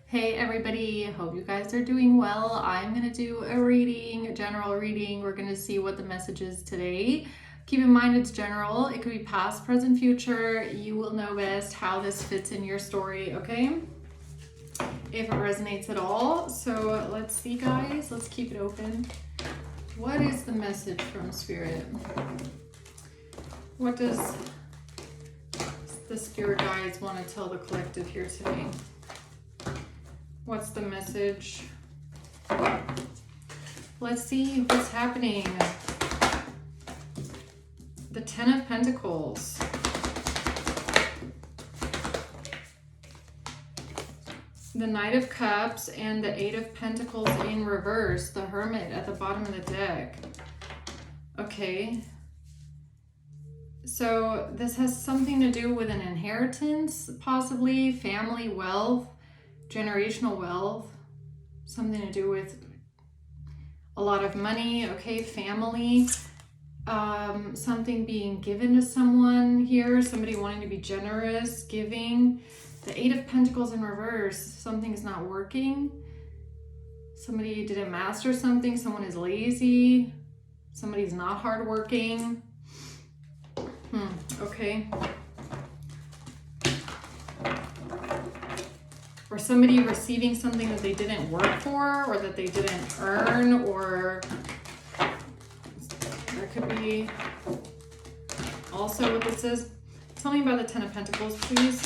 Hey everybody, hope you guys are doing well. I'm going to do a reading, a general reading. We're going to see what the message is today. Keep in mind it's general. It could be past, present, future. You will know best how this fits in your story, okay? If it resonates at all. So let's see, guys. Let's keep it open. What is the message from Spirit? What does the Spirit guides want to tell the collective here today? What's the message? Let's see what's happening. The Ten of Pentacles. The Knight of Cups and the Eight of Pentacles in reverse. The Hermit at the bottom of the deck. Okay. So this has something to do with an inheritance, possibly, family, wealth. Generational wealth, something to do with a lot of money, okay, family, something being given to someone here, somebody wanting to be generous, giving. The Eight of Pentacles in reverse, something's not working, somebody didn't master something, someone is lazy, somebody's not hardworking. Okay. Or somebody receiving something that they didn't work for, or that they didn't earn, or that could be also what this is. Tell me about the Ten of Pentacles, please.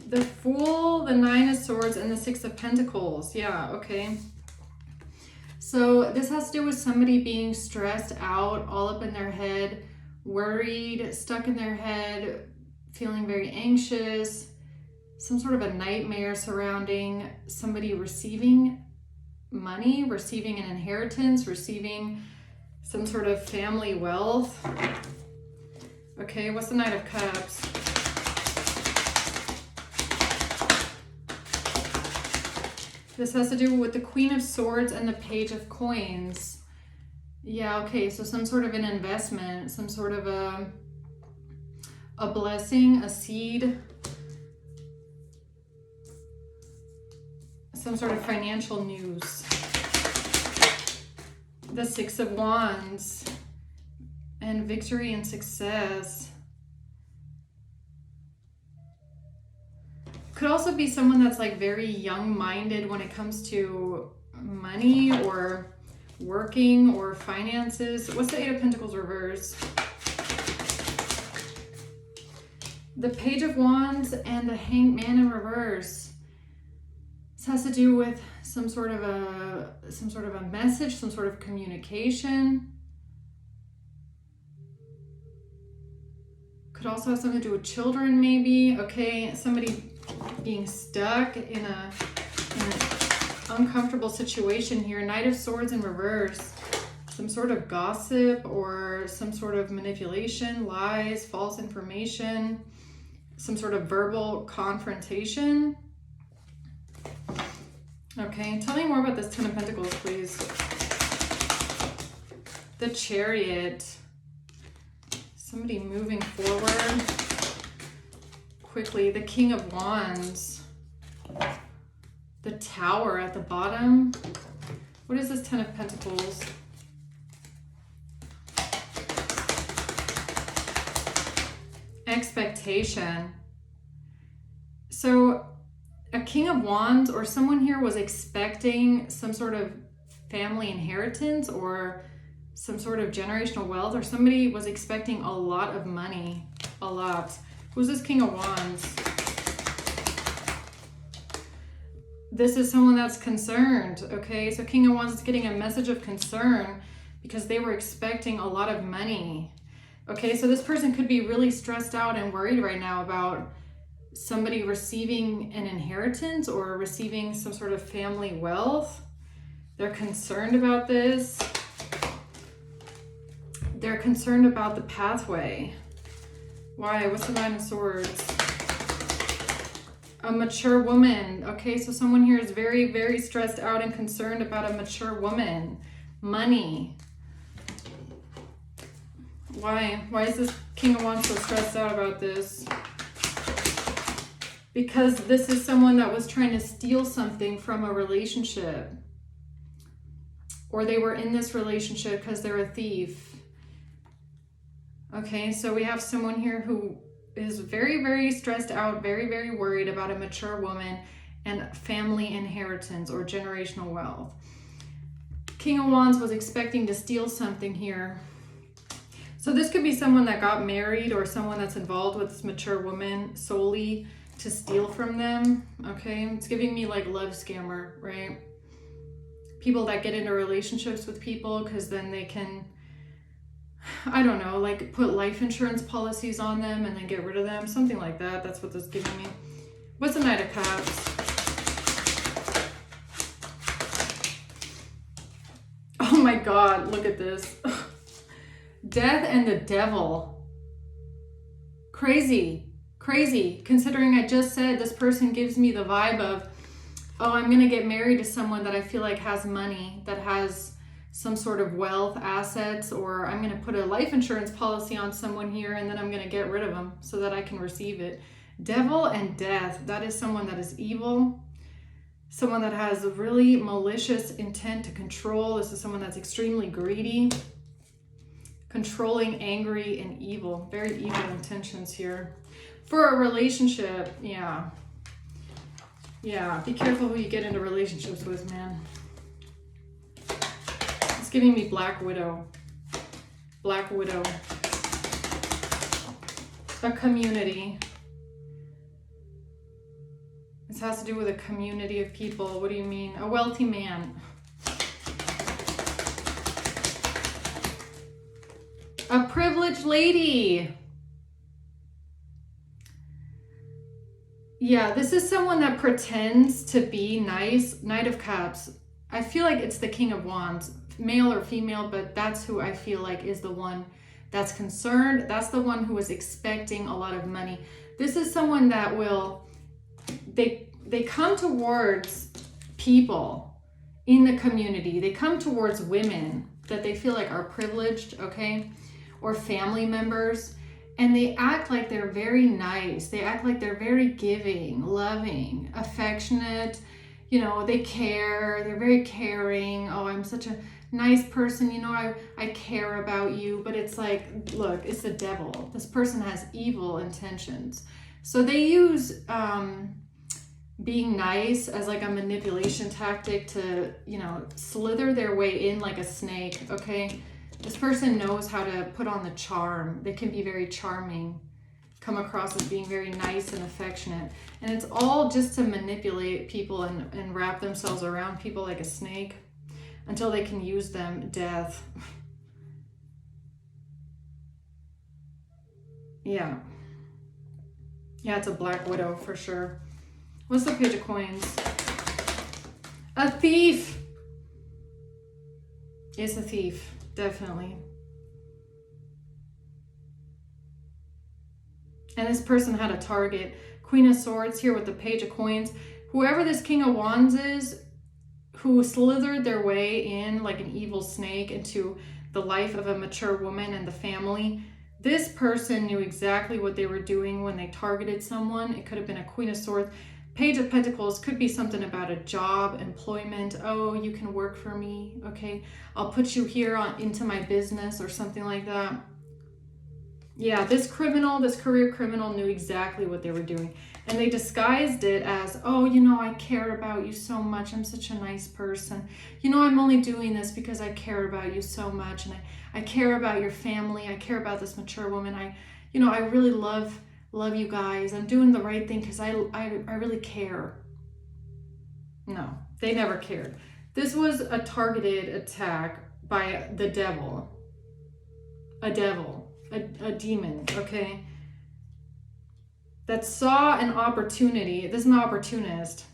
The Fool, the Nine of Swords, and the Six of Pentacles. Yeah, okay. So this has to do with somebody being stressed out, all up in their head, worried, stuck in their head, feeling very anxious, some sort of a nightmare surrounding somebody receiving money, receiving an inheritance, receiving some sort of family wealth. Okay, what's the Knight of Cups? This has to do with the Queen of Swords and the Page of Coins. Yeah, okay, so some sort of an investment, some sort of a blessing, a seed, some sort of financial news. The Six of Wands and victory and success. Could also be someone that's like very young-minded when it comes to money or working or finances. What's the Eight of Pentacles reverse? The Page of Wands and the Hanged Man in reverse. This has to do with some sort of a message, some sort of communication. Could also have something to do with children, maybe. Okay, somebody being stuck in an uncomfortable situation here. Knight of Swords in reverse. Some sort of gossip or some sort of manipulation, lies, false information, some sort of verbal confrontation. Okay, tell me more about this Ten of Pentacles, please. The Chariot. Somebody moving forward quickly. The King of Wands. The Tower at the bottom. What is this Ten of Pentacles? Expectation. So a King of Wands or someone here was expecting some sort of family inheritance or some sort of generational wealth, or somebody was expecting a lot of money. A lot. Who's this King of Wands? This is someone that's concerned, okay? So King of Wands is getting a message of concern because they were expecting a lot of money. Okay, so this person could be really stressed out and worried right now about somebody receiving an inheritance or receiving some sort of family wealth. They're concerned about this. They're concerned about the pathway. Why? What's the Nine of Swords? A mature woman. Okay, so someone here is very, very stressed out and concerned about a mature woman. Money. Why? Why is this King of Wands so stressed out about this? because this is someone that was trying to steal something from a relationship, or they were in this relationship because they're a thief. Okay, so we have someone here who is very, very stressed out, very, very worried about a mature woman and family inheritance or generational wealth. King of Wands was expecting to steal something here. So this could be someone that got married or someone that's involved with this mature woman solely to steal from them. Okay, it's giving me like love scammer, right? People that get into relationships with people because then they can, I don't know, like put life insurance policies on them and then get rid of them. Something like that. That's what this is giving me. What's the Knight of Cups? Oh my God, look at this. Death and the Devil. Crazy, crazy. Considering I just said this person gives me the vibe of, oh, I'm going to get married to someone that I feel like has money, that has some sort of wealth, assets, or I'm going to put a life insurance policy on someone here and then I'm going to get rid of them so that I can receive it. Devil and Death, that is someone that is evil, someone that has a really malicious intent to control. This is someone that's extremely greedy, controlling, angry, and evil. Very evil intentions here. For a relationship, yeah. Yeah, be careful who you get into relationships with, man. It's giving me Black Widow. Black Widow. A community. This has to do with a community of people. What do you mean? A wealthy man. A privileged lady. Yeah, this is someone that pretends to be nice. Knight of Cups. I feel like it's the King of Wands, male or female, but that's who I feel like is the one that's concerned. That's the one who is expecting a lot of money. This is someone that will, they come towards people in the community. They come towards women that they feel like are privileged, okay, or family members. And they act like they're very nice. They act like they're very giving, loving, affectionate. You know, they care. They're very caring. Oh, I'm such a nice person. You know, I care about you. But it's like, look, it's the devil. This person has evil intentions. So they use being nice as like a manipulation tactic to, you know, slither their way in like a snake, okay? This person knows how to put on the charm. They can be very charming, come across as being very nice and affectionate. And it's all just to manipulate people and wrap themselves around people like a snake until they can use them. Death. Yeah. Yeah, it's a Black Widow for sure. What's the Page of Coins? A thief. It's a thief. Definitely. And this person had a target. Queen of Swords here with the Page of Coins. Whoever this King of Wands is, who slithered their way in like an evil snake into the life of a mature woman and the family, this person knew exactly what they were doing when they targeted someone. It could have been a Queen of Swords. Page of Pentacles could be something about a job, employment. Oh, you can work for me. Okay, I'll put you here into my business or something like that. Yeah, this criminal, this career criminal knew exactly what they were doing. And they disguised it as, oh, you know, I care about you so much. I'm such a nice person. You know, I'm only doing this because I care about you so much. And I care about your family. I care about this mature woman. I really love you guys. I'm doing the right thing because I really care. No, they never cared. This was a targeted attack by the devil. A demon, okay? That saw an opportunity. This is an opportunist.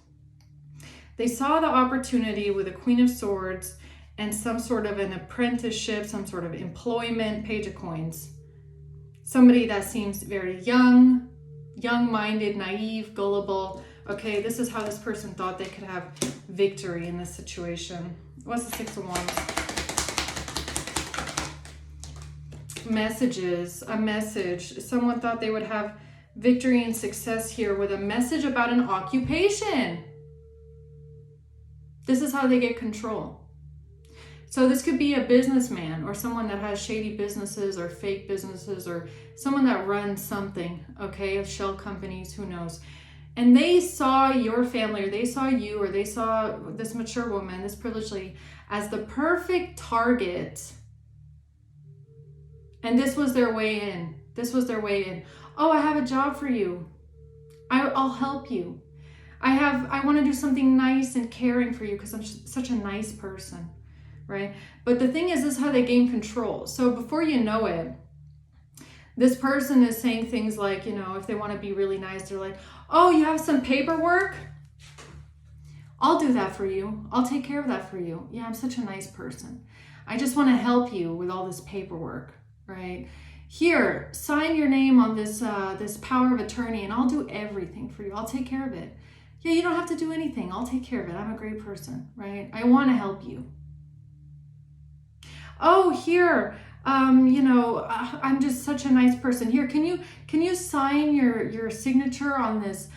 They saw the opportunity with a Queen of Swords and some sort of an apprenticeship, some sort of employment. Page of Coins. Somebody that seems very young-minded, naive, gullible. Okay, this is how this person thought they could have victory in this situation. What's the Six of Wands? Messages, a message. Someone thought they would have victory and success here with a message about an occupation. This is how they get control. So this could be a businessman or someone that has shady businesses or fake businesses or someone that runs something, okay, shell companies, who knows. And they saw your family, or they saw you, or they saw this mature woman, this privileged lady, as the perfect target. And this was their way in. This was their way in. Oh, I have a job for you. I'll help you. I want to do something nice and caring for you because I'm such a nice person, right? But the thing is, this is how they gain control. So before you know it, this person is saying things like, you know, if they want to be really nice, they're like, oh, you have some paperwork? I'll do that for you. I'll take care of that for you. Yeah, I'm such a nice person. I just want to help you with all this paperwork, right? Here, sign your name on this this power of attorney and I'll do everything for you. I'll take care of it. Yeah, you don't have to do anything. I'll take care of it. I'm a great person, right? I want to help you. Oh, here, you know, I'm just such a nice person. Here, can you sign your signature on this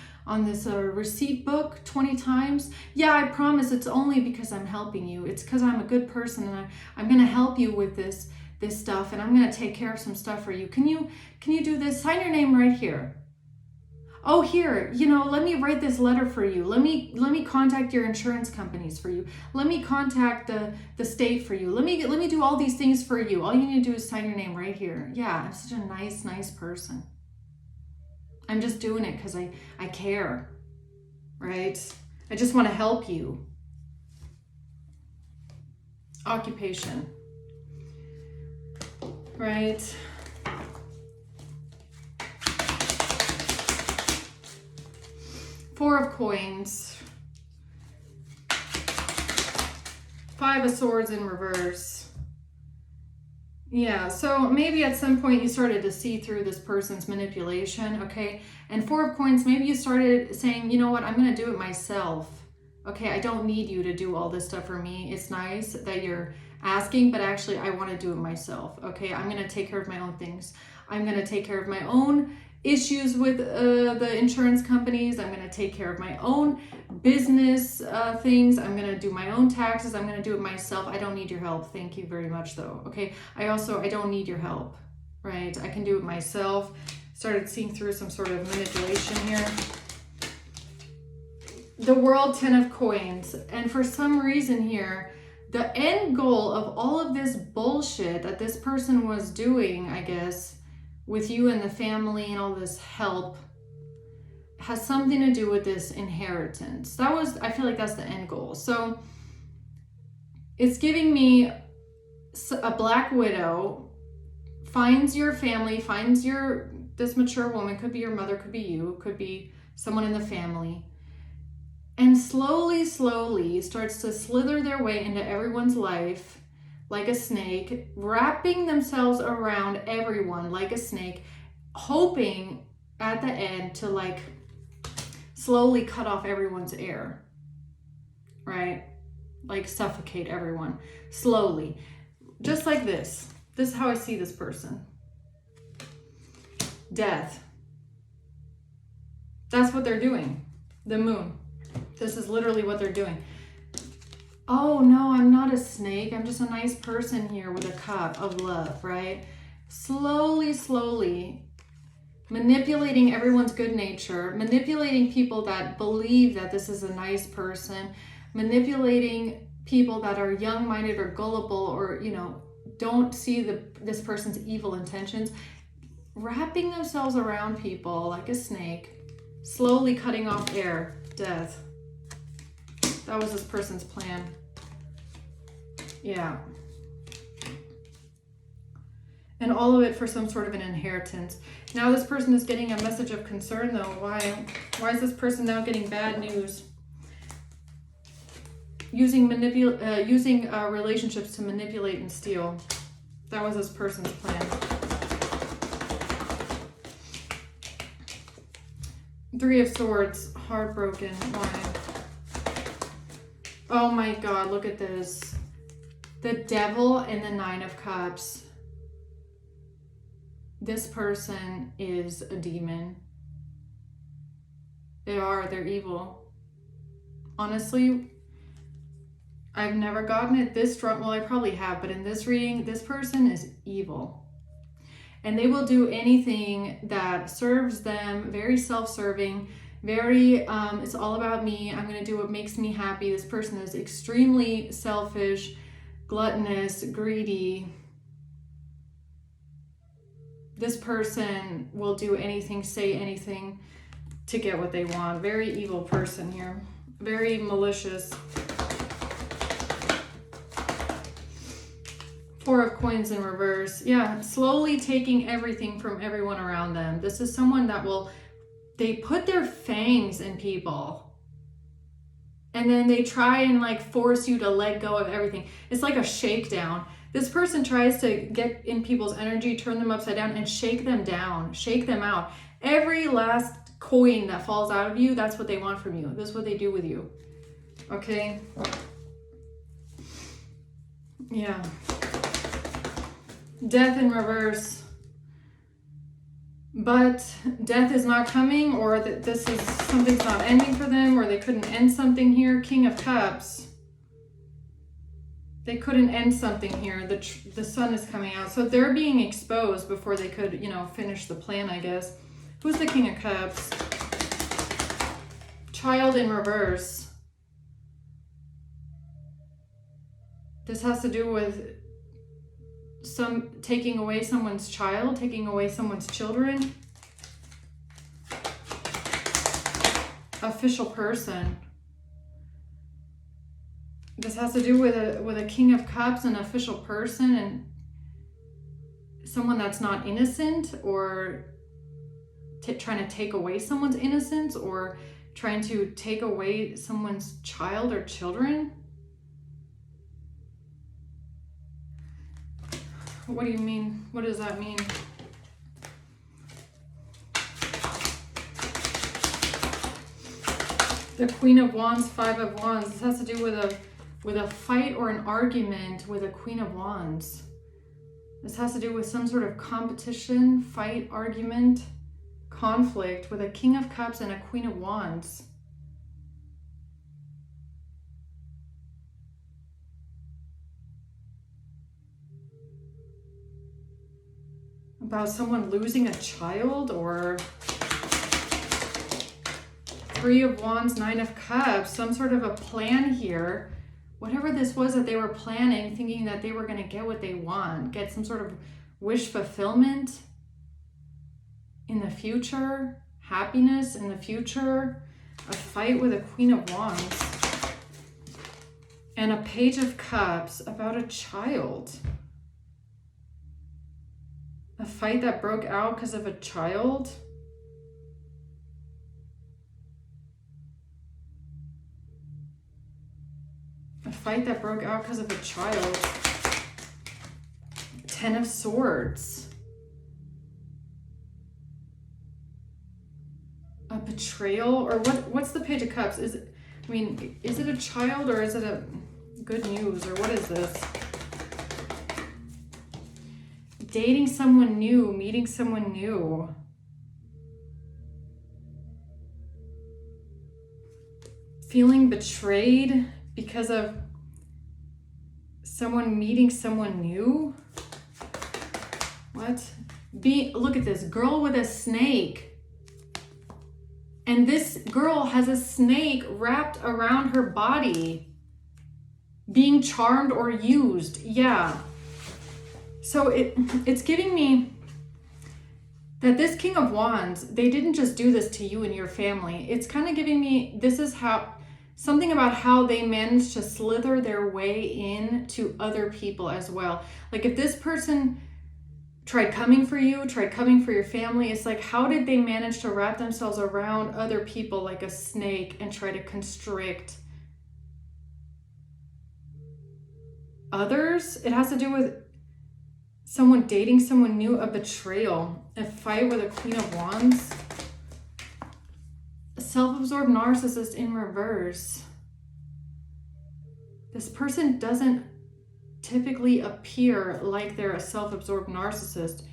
receipt book 20 times? Yeah, I promise it's only because I'm helping you. It's because I'm a good person and I'm going to help you with this stuff, and I'm going to take care of some stuff for you. Can you do this? Sign your name right here. Oh, here, you know, let me write this letter for you. Let me contact your insurance companies for you. Let me contact the state for you. Let me do all these things for you. All you need to do is sign your name right here. Yeah, I'm such a nice person. I'm just doing it because I care, right? I just want to help you. Occupation, right? Four of Coins, Five of Swords in reverse. Yeah, so maybe at some point you started to see through this person's manipulation, okay? And Four of Coins, maybe you started saying, you know what, I'm going to do it myself. Okay, I don't need you to do all this stuff for me. It's nice that you're asking, but actually I want to do it myself, okay? I'm going to take care of my own things. I'm going to take care of my own issues with the insurance companies. I'm going to take care of my own business things. I'm going to do my own taxes. I'm going to do it myself. I don't need your help. Thank you very much though. Okay. I don't need your help, right? I can do it myself. Started seeing through some sort of manipulation here. The World, 10 of Coins. And for some reason here, the end goal of all of this bullshit that this person was doing, I guess, with you and the family and all this help has something to do with this inheritance. I feel like that's the end goal. So it's giving me a Black Widow finds your family, finds this mature woman, could be your mother, could be you, could be someone in the family, and slowly starts to slither their way into everyone's life like a snake, wrapping themselves around everyone like a snake, hoping at the end to like slowly cut off everyone's air, right? Like suffocate everyone slowly, just like this. This is how I see this person. Death. That's what they're doing. The Moon. This is literally what they're doing. Oh no, I'm not a snake. I'm just a nice person here with a cup of love, right? Slowly manipulating everyone's good nature, manipulating people that believe that this is a nice person, manipulating people that are young-minded or gullible or, you know, don't see this person's evil intentions, wrapping themselves around people like a snake, slowly cutting off air. Death. That was this person's plan. Yeah. And all of it for some sort of an inheritance. Now this person is getting a message of concern though. Why is this person now getting bad news? Using relationships to manipulate and steal. That was this person's plan. Three of Swords, heartbroken. Why? Oh my God, look at this. The Devil and the Nine of Cups. This person is a demon. are. They're evil. Honestly, I've never gotten it this strong. Well, I probably have, but in this reading, this person is evil. And they will do anything that serves them, very self-serving, very, it's all about me. I'm going to do what makes me happy. This person is extremely selfish, gluttonous, greedy. This person will do anything, say anything to get what they want. Very evil person here. Very malicious. Four of Coins in reverse. Yeah, slowly taking everything from everyone around them. This is someone that will, they put their fangs in people. And then they try and like force you to let go of everything. It's like a shakedown. This person tries to get in people's energy, turn them upside down, and shake them down, shake them out. Every last coin that falls out of you, that's what they want from you. This is what they do with you. Okay? Yeah. Death in reverse. But death is not coming, or that this is, something's not ending for them, or they couldn't end something here. King of Cups. They couldn't end something here. The sun is coming out. So they're being exposed before they could, you know, finish the plan, I guess. Who's the King of Cups? Child in reverse. This has to do with taking away someone's child, taking away someone's children. Official person. This has to do with a King of Cups, an official person, and someone that's not innocent, or trying to take away someone's innocence, or trying to take away someone's child or children. What do you mean? What does that mean? The Queen of Wands, Five of Wands. This has to do with a fight or an argument with a Queen of Wands. This has to do with some sort of competition, fight, argument, conflict with a King of Cups and a Queen of Wands. About someone losing a child, or Three of Wands, Nine of Cups, some sort of a plan here. Whatever this was that they were planning, thinking that they were going to get what they want, get some sort of wish fulfillment in the future, happiness in the future, a fight with a Queen of Wands, and a Page of Cups about a child. A fight that broke out because of a child. A fight that broke out because of a child. Ten of Swords. A betrayal, or what's the Page of Cups? Is it, I mean, is it a child, or is it a good news, or what is this? Dating someone new, meeting someone new. Feeling betrayed because of someone meeting someone new. What? Look at this girl with a snake. And this girl has a snake wrapped around her body, being charmed or used. Yeah. So it's giving me that this King of Wands, they didn't just do this to you and your family. It's kind of giving me, this is how, something about how they managed to slither their way in to other people as well. Like if this person tried coming for you, tried coming for your family, it's like, how did they manage to wrap themselves around other people like a snake and try to constrict others? It has to do with someone dating someone new, a betrayal, a fight with a Queen of Wands, a self-absorbed narcissist in reverse. This person doesn't typically appear like they're a self-absorbed narcissist.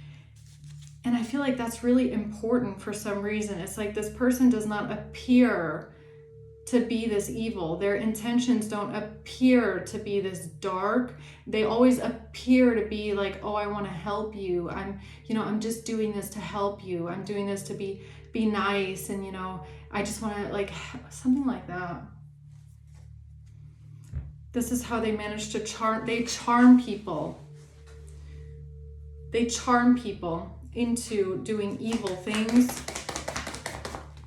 And I feel like that's really important for some reason. It's like this person does not appear to be this evil. Their intentions don't appear to be this dark. They always appear to be like, oh, I want to help you. I'm just doing this to help you. I'm doing this to be nice. And, I just want to, like, something like that. This is how they manage to charm people. They charm people into doing evil things.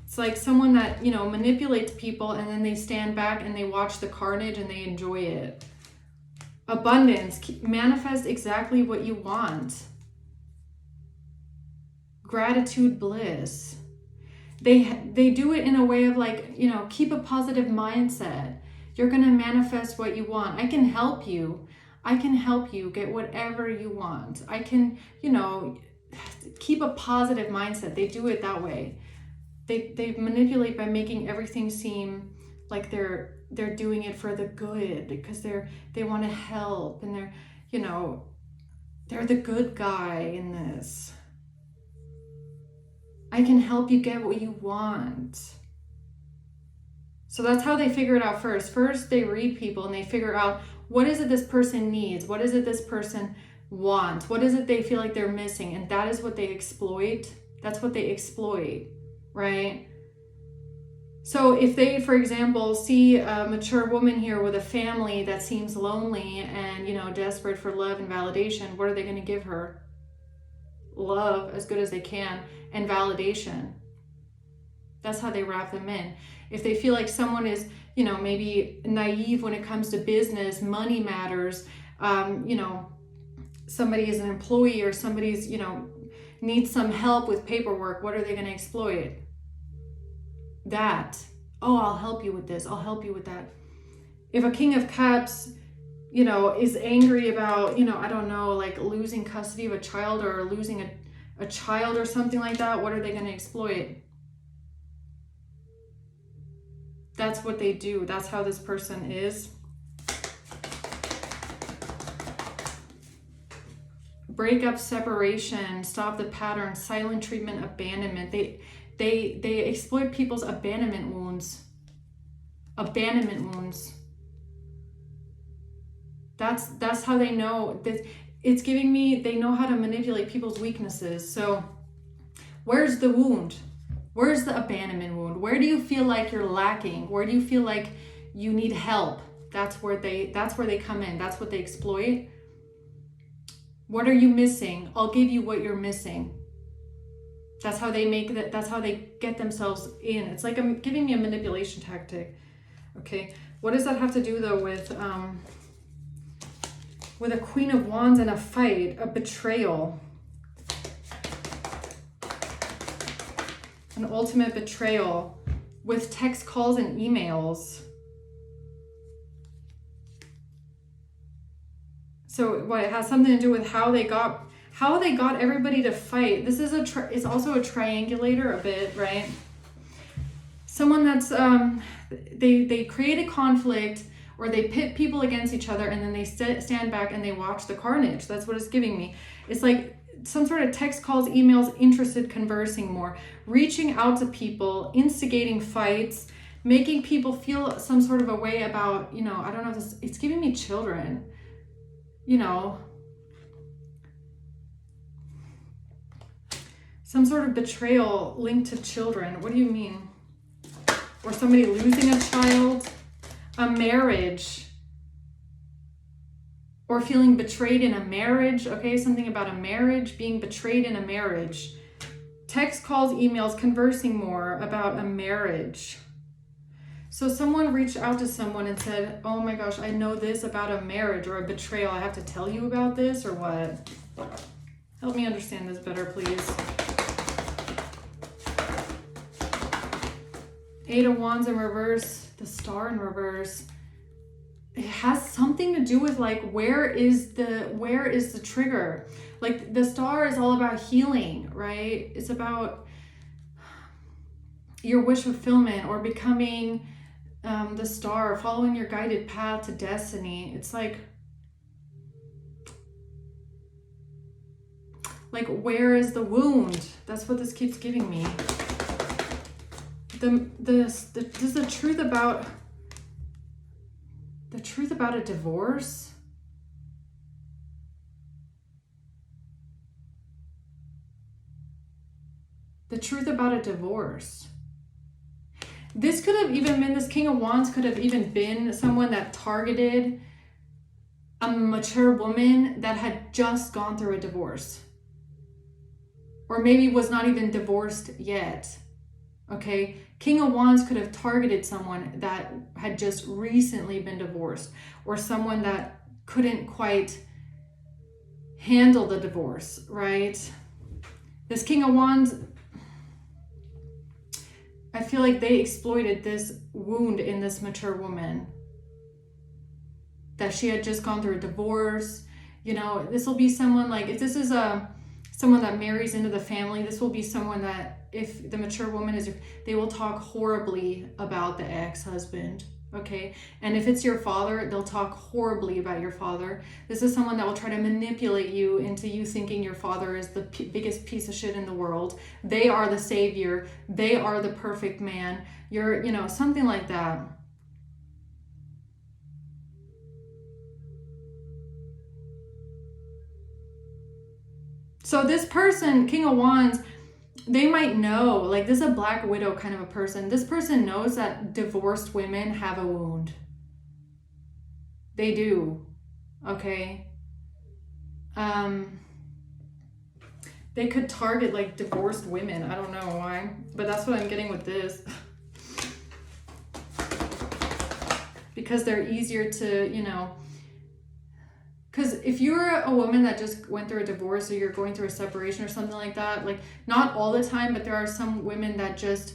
It's like someone that, manipulates people, and then they stand back and they watch the carnage and they enjoy it. Abundance. Manifest exactly what you want. Gratitude, bliss. They do it in a way of like, keep a positive mindset. You're going to manifest what you want. I can help you. I can help you get whatever you want. I can, keep a positive mindset. They do it that way. They manipulate by making everything seem like they're doing it for the good, because they want to help, and they're the good guy in this. I can help you get what you want. So that's how they figure it out first. First, they read people and they figure out, what is it this person needs? What is it this person wants? What is it they feel like they're missing? And that is what they exploit. That's what they exploit, right? So if they, for example, see a mature woman here with a family that seems lonely and, desperate for love and validation, what are they going to give her? Love as good as they can and validation. That's how they wrap them in. If they feel like someone is, maybe naive when it comes to business, money matters, somebody is an employee or somebody's, needs some help with paperwork, what are they going to exploit? That. Oh, I'll help you with this. I'll help you with that. If a King of Cups, is angry about, I don't know, like losing custody of a child or losing a child or something like that, what are they going to exploit? That's what they do. That's how this person is. Breakup, separation, stop the pattern, silent treatment, abandonment. They exploit people's abandonment wounds. Abandonment wounds. That's how they know that. It's giving me, they know how to manipulate people's weaknesses. So where's the wound? Where's the abandonment wound? Where do you feel like you're lacking? Where do you feel like you need help? That's where they come in. That's what they exploit. What are you missing? I'll give you what you're missing. That's how they make that. That's how they get themselves in. It's like giving me a manipulation tactic. Okay. What does that have to do though with a Queen of Wands and a fight, a betrayal? An ultimate betrayal with text, calls, and emails. So what, it has something to do with how they got everybody to fight. This is it's also a triangulator a bit, right? Someone that's they create a conflict, or they pit people against each other, and then they stand back and they watch the carnage. That's what it's giving me. It's like some sort of text, calls, emails, interested, conversing more, reaching out to people, instigating fights, making people feel some sort of a way about, I don't know, it's giving me children, some sort of betrayal linked to children. What do you mean? Or somebody losing a child, a marriage, or feeling betrayed in a marriage. Okay, something about a marriage, being betrayed in a marriage. Text, calls, emails, conversing more about a marriage. So someone reached out to someone and said, oh my gosh, I know this about a marriage or a betrayal. I have to tell you about this, or what? Help me understand this better, please. Eight of Wands in reverse, the Star in reverse. It has something to do with like, where is the trigger? Like the Star is all about healing, right? It's about your wish fulfillment, or becoming the Star, following your guided path to destiny. It's like Like, where is the wound? That's what this keeps giving me. This is the truth about a divorce. The truth about a divorce. This could have even been, this King of Wands could have even been someone that targeted a mature woman that had just gone through a divorce. Or maybe was not even divorced yet. Okay? King of Wands could have targeted someone that had just recently been divorced. Or someone that couldn't quite handle the divorce, right? This King of Wands, I feel like they exploited this wound in this mature woman. That she had just gone through a divorce. You know, this will be someone like, if this is someone that marries into the family, this will be someone that, if the mature woman is, they will talk horribly about the ex-husband. Okay, and if it's your father, they'll talk horribly about your father. This is someone that will try to manipulate you into you thinking your father is the biggest piece of shit in the world. They are the savior. They are the perfect man. You're, you know, something like that. So this person, King of Wands, they might know, like, this is a Black Widow kind of a person. This person knows that divorced women have a wound. They do. Okay. They could target like divorced women. I don't know why, but that's what I'm getting with this. Because they're easier to, you know, because if you're a woman that just went through a divorce or you're going through a separation or something like that, like, not all the time, but there are some women that just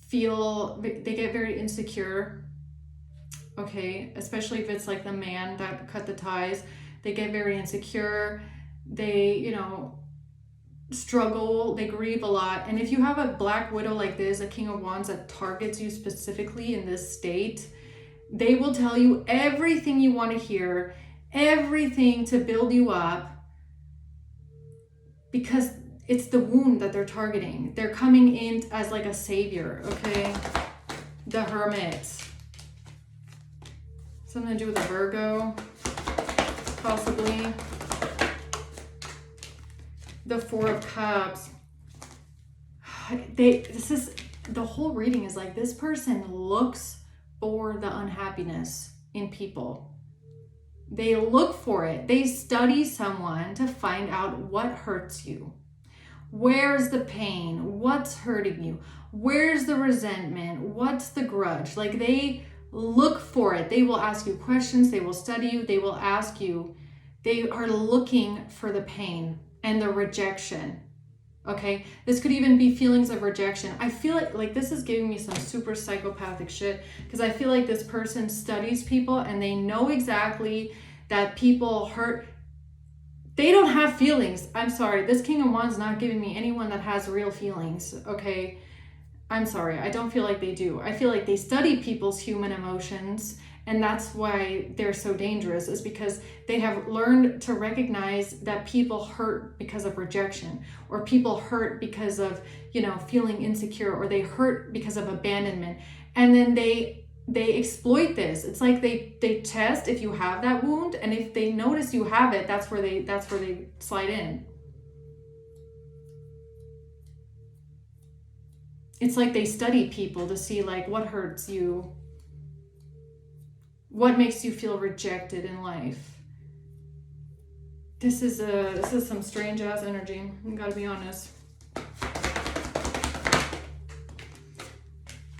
feel, they get very insecure, okay? Especially if it's like the man that cut the ties. They get very insecure. They, you know, struggle. They grieve a lot. And if you have a Black Widow like this, a King of Wands that targets you specifically in this state, they will tell you everything you want to hear, everything to build you up, because it's the wound that they're targeting. They're coming in as like a savior, okay? The Hermit. Something to do with a Virgo, possibly. The Four of Cups. This is, the whole reading is like, this person looks for the unhappiness in people. They look for it. They study someone to find out what hurts you. Where's the pain? What's hurting you? Where's the resentment? What's the grudge? Like, they look for it. They will ask you questions. They will study you. They will ask you. They are looking for the pain and the rejection. Okay, this could even be feelings of rejection. I feel like this is giving me some super psychopathic shit, because I feel like this person studies people and they know exactly that people hurt. They don't have feelings. I'm sorry. This King of Wands not giving me anyone that has real feelings. Okay, I'm sorry. I don't feel like they do. I feel like they study people's human emotions, and that's why they're so dangerous, is because they have learned to recognize that people hurt because of rejection, or people hurt because of, you know, feeling insecure, or they hurt because of abandonment. And then they exploit this. It's like they test if you have that wound, and if they notice you have it, that's where they slide in. It's like they study people to see like what hurts you. What makes you feel rejected in life? This is some strange ass energy. I gotta be honest.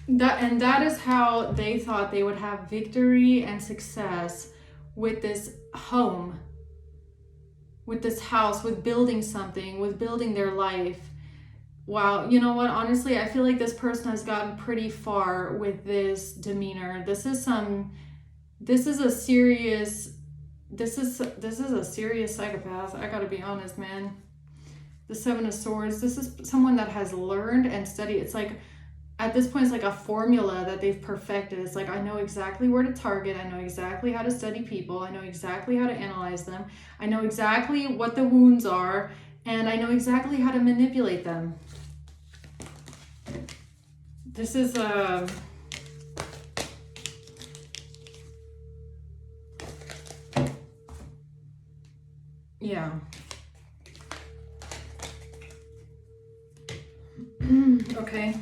That is how they thought they would have victory and success with this home, with this house, with building something, with building their life. Wow, you know what? Honestly, I feel like this person has gotten pretty far with this demeanor. This is a serious psychopath. I gotta be honest, man. The Seven of Swords. This is someone that has learned and studied. It's like, at this point, it's like a formula that they've perfected. It's like, I know exactly where to target. I know exactly how to study people. I know exactly how to analyze them. I know exactly what the wounds are. and I know exactly how to manipulate them. This is yeah. Okay.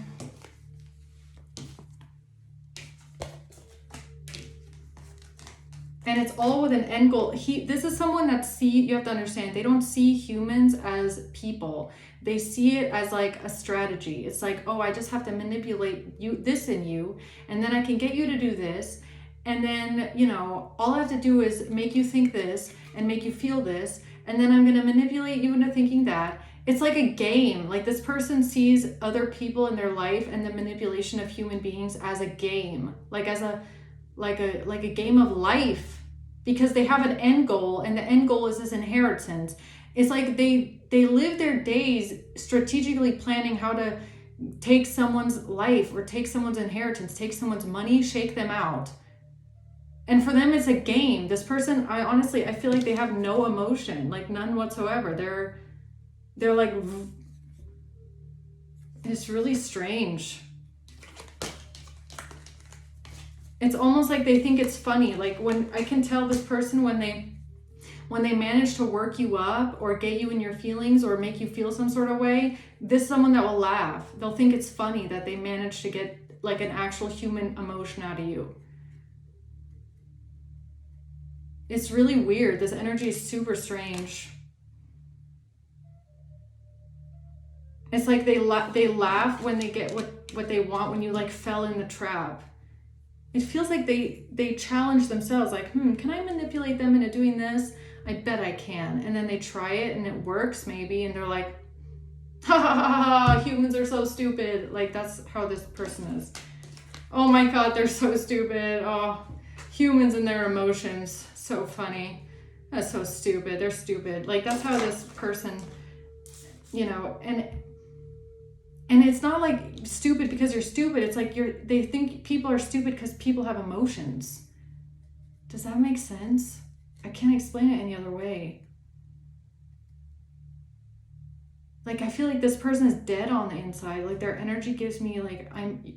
And it's all with an end goal. This is someone that you have to understand, they don't see humans as people. They see it as like a strategy. It's like, oh, I just have to manipulate this in you, and then I can get you to do this. And then, you know, all I have to do is make you think this and make you feel this. And then I'm going to manipulate you into thinking that. It's like a game. Like, this person sees other people in their life and the manipulation of human beings as a game, like as a game of life, because they have an end goal, and the end goal is this inheritance. It's like they live their days strategically planning how to take someone's life or take someone's inheritance, take someone's money, shake them out. And for them, it's a game. This person, I feel like they have no emotion, like none whatsoever. They're like, it's really strange. It's almost like they think it's funny. Like, when I can tell this person, when they manage to work you up or get you in your feelings or make you feel some sort of way, this is someone that will laugh. They'll think it's funny that they managed to get like an actual human emotion out of you. It's really weird. This energy is super strange. It's like they laugh when they get what they want, when you like fell in the trap. It feels like they challenge themselves, like, can I manipulate them into doing this? I bet I can. And then they try it and it works maybe, and they're like, ha ha ha ha, humans are so stupid. Like, that's how this person is. Oh my God, they're so stupid. Oh, humans and their emotions. So funny. That's so stupid. They're stupid. Like, that's how this person, you know, and it's not like stupid because you're stupid. It's like they think people are stupid because people have emotions. Does that make sense? I can't explain it any other way. Like, I feel like this person is dead on the inside. Like, their energy gives me like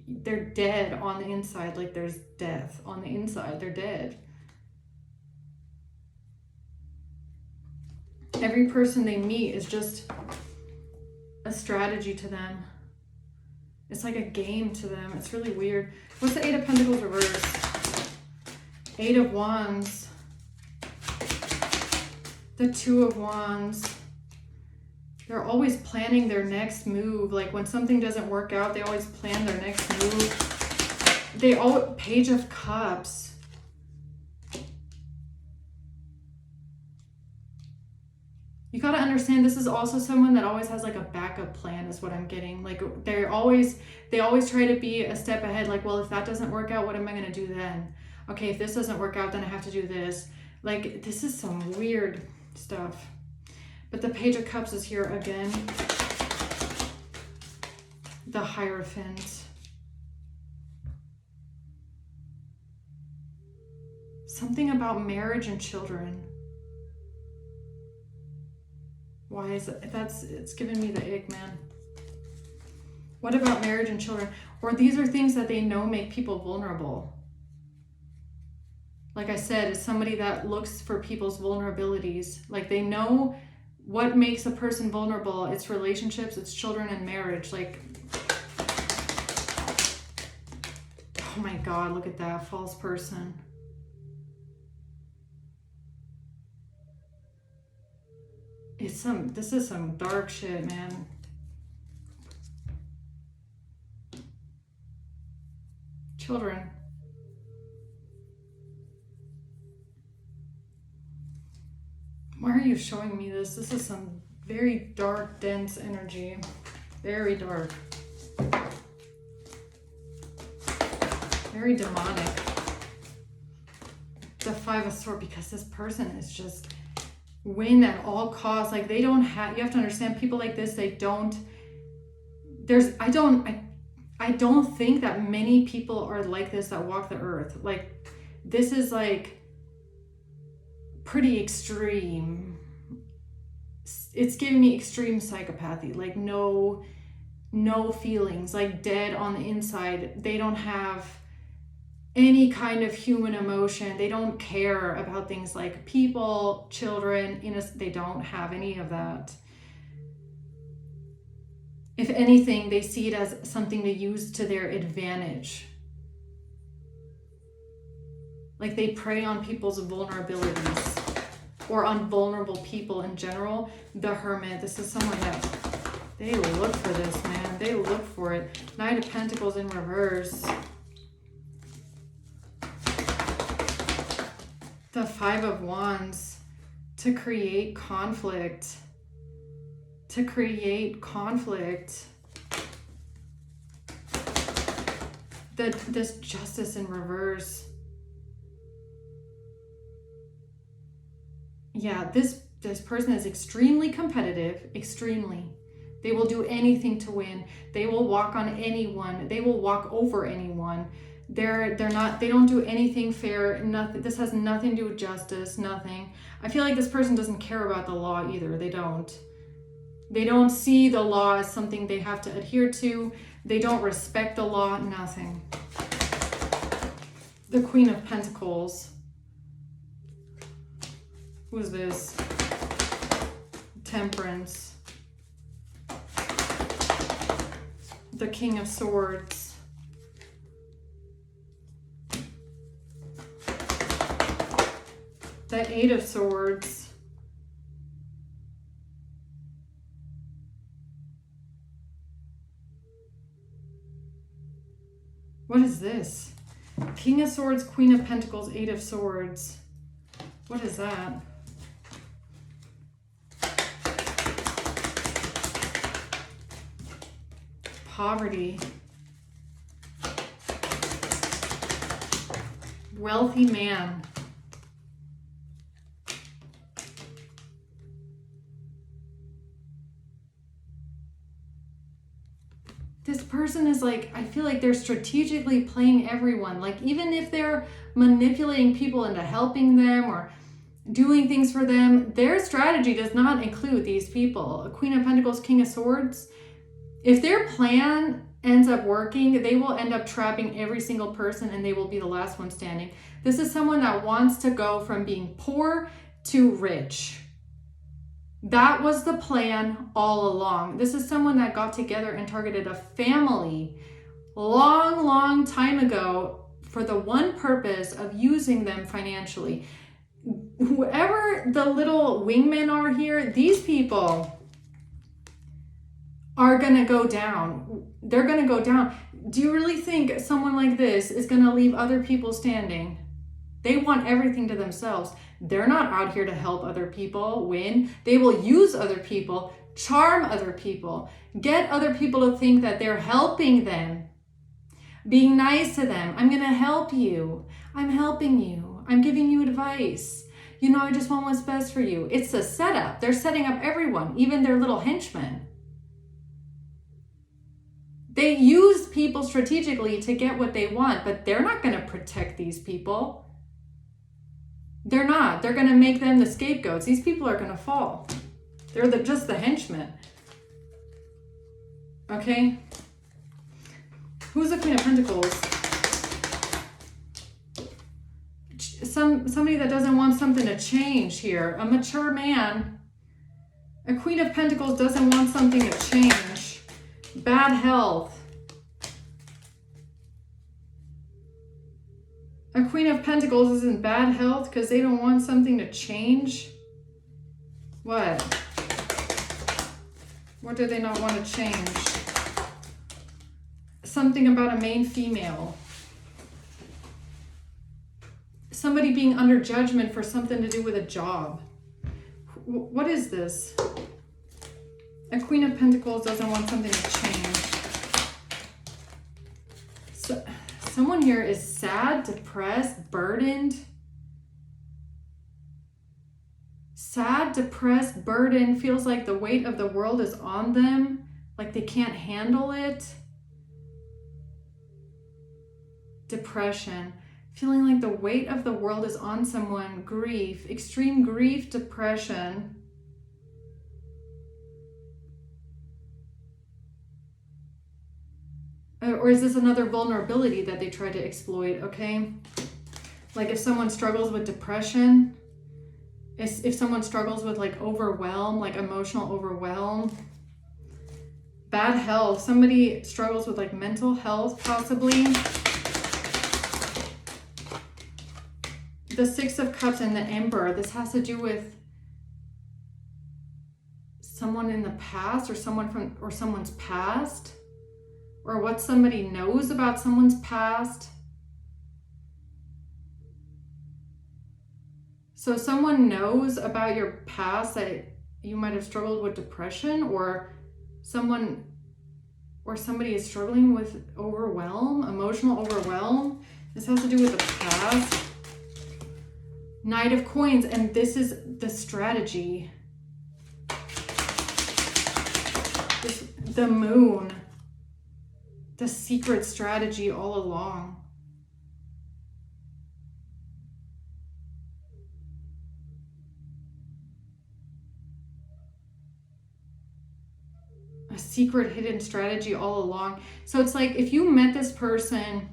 they're dead on the inside. Like, there's death on the inside. They're dead. Every person they meet is just a strategy to them. It's like a game to them. It's really weird. What's the Eight of Pentacles reversed? Eight of Wands. The Two of Wands. They're always planning their next move. Like, when something doesn't work out, they always plan their next move. Page of Cups. You got to understand, this is also someone that always has like a backup plan, is what I'm getting. Like, they always try to be a step ahead. Like, well, if that doesn't work out, what am I going to do then? Okay, if this doesn't work out, then I have to do this. Like, this is some weird stuff. But the Page of Cups is here again. The Hierophant. Something about marriage and children. Why is it? It's giving me the ick, man. What about marriage and children? Or these are things that they know make people vulnerable. Like I said, it's somebody that looks for people's vulnerabilities. Like, they know what makes a person vulnerable. It's relationships, it's children, and marriage. Like, oh my God, look at that false person. This is some dark shit, man. Children. Why are you showing me this? This is some very dark, dense energy. Very dark. Very demonic. The Five of Swords, because this person is just win at all costs. Like, they don't have, you have to understand, people like this, I don't think that many people are like this that walk the earth. Like, this is like pretty extreme. it's giving me extreme psychopathy, like no feelings, like dead on the inside. They don't have any kind of human emotion. They don't care about things like people, children, they don't have any of that. If anything, they see it as something to use to their advantage. Like they prey on people's vulnerabilities or on vulnerable people in general. The Hermit, this is someone that they look for this, man. They look for it. Knight of Pentacles in reverse. The Five of Wands, to create conflict. To create conflict. This Justice in reverse. Yeah, this person is extremely competitive, extremely. They will do anything to win. They will walk on anyone. They will walk over anyone. They don't do anything fair. Nothing. This has nothing to do with justice, nothing. I feel like this person doesn't care about the law either. They don't. They don't see the law as something they have to adhere to. They don't respect the law, nothing. The Queen of Pentacles. Who's this? Temperance. The King of Swords. The Eight of Swords. What is this? King of Swords, Queen of Pentacles, Eight of Swords. What is that? Poverty. Wealthy man. This person is like, I feel like they're strategically playing everyone. Like even if they're manipulating people into helping them or doing things for them, their strategy does not include these people. A Queen of Pentacles, King of Swords. If their plan ends up working, they will end up trapping every single person and they will be the last one standing. This is someone that wants to go from being poor to rich. That was the plan all along. This is someone that got together and targeted a family long time ago for the one purpose of using them financially. Whoever the little wingmen are here, these people are going to go down. They're going to go down. Do you really think someone like this is going to leave other people standing? They want everything to themselves. They're not out here to help other people win. They will use other people, charm other people, get other people to think that they're helping them, being nice to them. I'm going to help you. I'm helping you. I'm giving you advice. You know, I just want what's best for you. It's a setup. They're setting up everyone, even their little henchmen. They use people strategically to get what they want, but they're not going to protect these people. They're not. They're going to make them the scapegoats. These people are going to fall. They're just the henchmen. Okay? Who's the Queen of Pentacles? Somebody that doesn't want something to change here. A mature man. A Queen of Pentacles doesn't want something to change. Bad health. A Queen of Pentacles is in bad health because they don't want something to change. What? What do they not want to change? Something about a main female. Somebody being under judgment for something to do with a job. What is this? A Queen of Pentacles doesn't want something to change. So, someone here is sad, depressed, burdened. Sad, depressed, burdened, feels like the weight of the world is on them, like they can't handle it. Depression, feeling like the weight of the world is on someone. Grief, extreme grief, depression. Or is this another vulnerability that they try to exploit, okay? Like if someone struggles with depression, if someone struggles with like overwhelm, like emotional overwhelm, bad health, somebody struggles with like mental health possibly. The Six of Cups and the Emperor, this has to do with someone in the past or someone's past, or what somebody knows about someone's past. So someone knows about your past, that you might have struggled with depression, or somebody is struggling with overwhelm, emotional overwhelm. This has to do with the past. Knight of Coins, and this is the strategy. The Moon, the secret strategy all along. A secret hidden strategy all along. So it's like if you met this person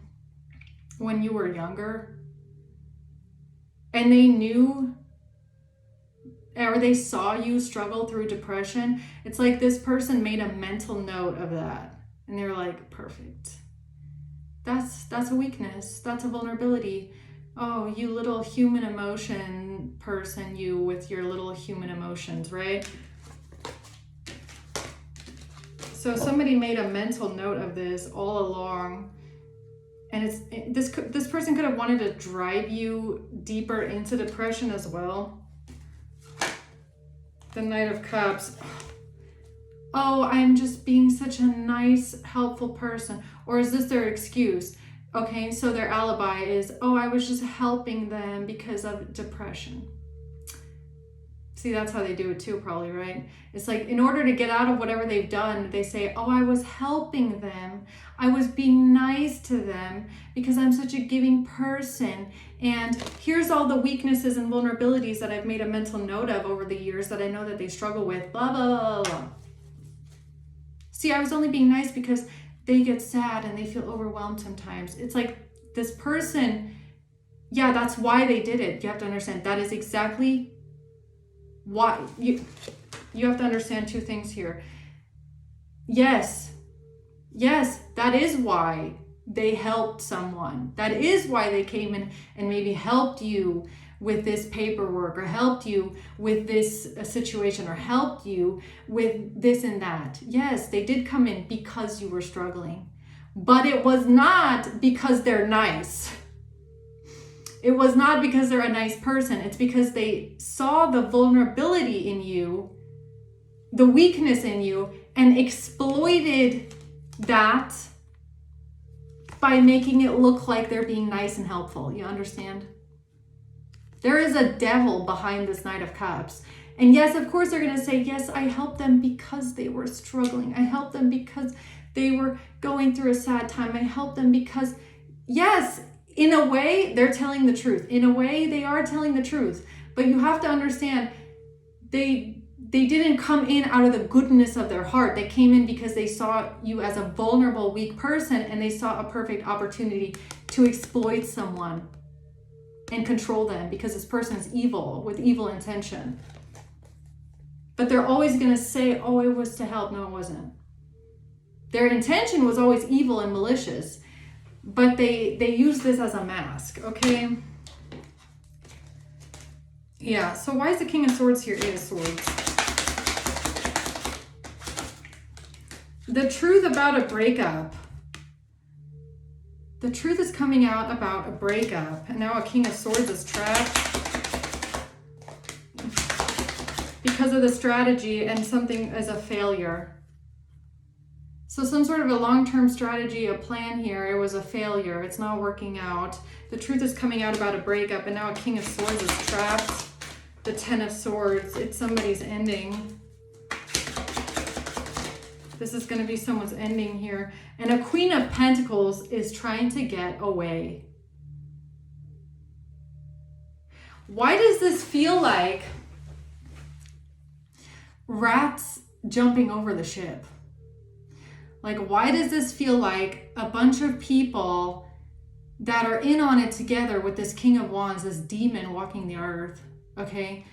when you were younger and they knew or they saw you struggle through depression, it's like this person made a mental note of that. And they were like, perfect. That's a weakness. That's a vulnerability. Oh, you little human emotion person, you with your little human emotions, right? So somebody made a mental note of this all along. And this person could have wanted to drive you deeper into depression as well. The Knight of Cups. Oh, I'm just being such a nice, helpful person. Or is this their excuse? Okay, so their alibi is, oh, I was just helping them because of depression. See, that's how they do it too, probably, right? It's like in order to get out of whatever they've done, they say, oh, I was helping them. I was being nice to them because I'm such a giving person. And here's all the weaknesses and vulnerabilities that I've made a mental note of over the years that I know that they struggle with, blah, blah, blah, blah. See, I was only being nice because they get sad and they feel overwhelmed sometimes. It's like this person, yeah, that's why they did it. You have to understand that is exactly why. You have to understand two things here. Yes, that is why they helped someone. That is why they came in and maybe helped you with this paperwork, or helped you with this situation, or helped you with this and that. Yes, they did come in because you were struggling, but it was not because they're nice. It was not because they're a nice person. It's because they saw the vulnerability in you, the weakness in you, and exploited that by making it look like they're being nice and helpful. You understand? There is a devil behind this Knight of Cups. And yes, of course, they're going to say, yes, I helped them because they were struggling. I helped them because they were going through a sad time. I helped them because, yes, in a way, they're telling the truth. In a way, they are telling the truth. But you have to understand, they didn't come in out of the goodness of their heart. They came in because they saw you as a vulnerable, weak person, and they saw a perfect opportunity to exploit someone and control them because this person is evil, with evil intention. But they're always going to say, oh, it was to help. No, it wasn't. Their intention was always evil and malicious, but they use this as a mask, okay? Yeah, so why is the King of Swords here? Eight of Swords. The truth about a breakup. The truth is coming out about a breakup. And now a King of Swords is trapped because of the strategy, and something as a failure. So some sort of a long-term strategy, a plan here, it was a failure. It's not working out. The truth is coming out about a breakup, and now a King of Swords is trapped. The Ten of Swords, it's somebody's ending. This is going to be someone's ending here. And a Queen of Pentacles is trying to get away. Why does this feel like rats jumping over the ship? Like, why does this feel like a bunch of people that are in on it together with this King of Wands, this demon walking the earth, okay?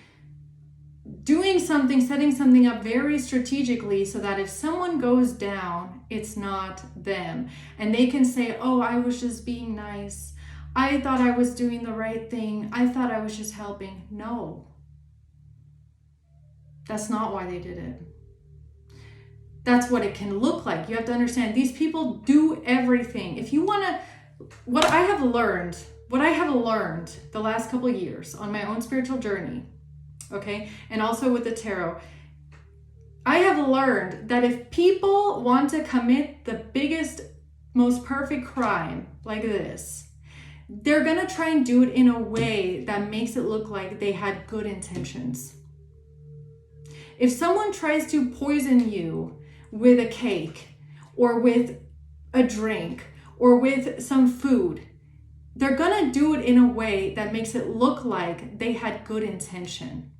Doing something, setting something up very strategically so that if someone goes down, it's not them. And they can say, oh, I was just being nice. I thought I was doing the right thing. I thought I was just helping. No. That's not why they did it. That's what it can look like. You have to understand, these people do everything. If you want to, what I have learned the last couple of years on my own spiritual journey, okay, and also with the tarot, I have learned that if people want to commit the biggest, most perfect crime like this, they're going to try and do it in a way that makes it look like they had good intentions. If someone tries to poison you with a cake or with a drink or with some food, they're going to do it in a way that makes it look like they had good intention.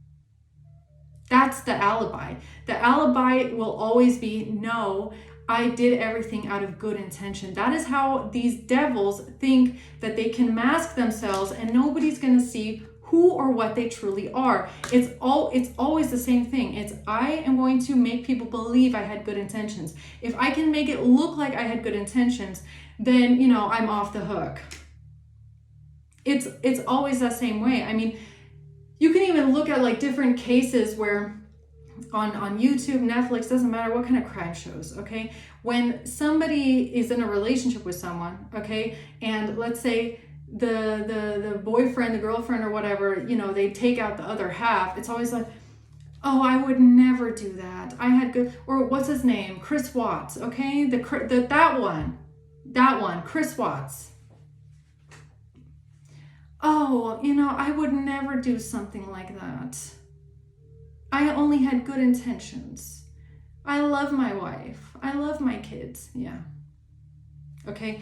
That's the alibi. The alibi will always be, no, I did everything out of good intention. That is how these devils think that they can mask themselves and nobody's going to see who or what they truly are. It's always the same thing. It's, I am going to make people believe I had good intentions. If I can make it look like I had good intentions, then, you know, I'm off the hook. It's always the same way. I mean, you can even look at like different cases where on YouTube, Netflix, doesn't matter what kind of crime shows, okay? When somebody is in a relationship with someone, okay, and let's say the boyfriend, the girlfriend or whatever, you know, they take out the other half, it's always like, oh, I would never do that. I had good, or what's his name? Chris Watts, okay? That one, Chris Watts. Oh, you know, I would never do something like that. I only had good intentions. I love my wife. I love my kids. Yeah. Okay.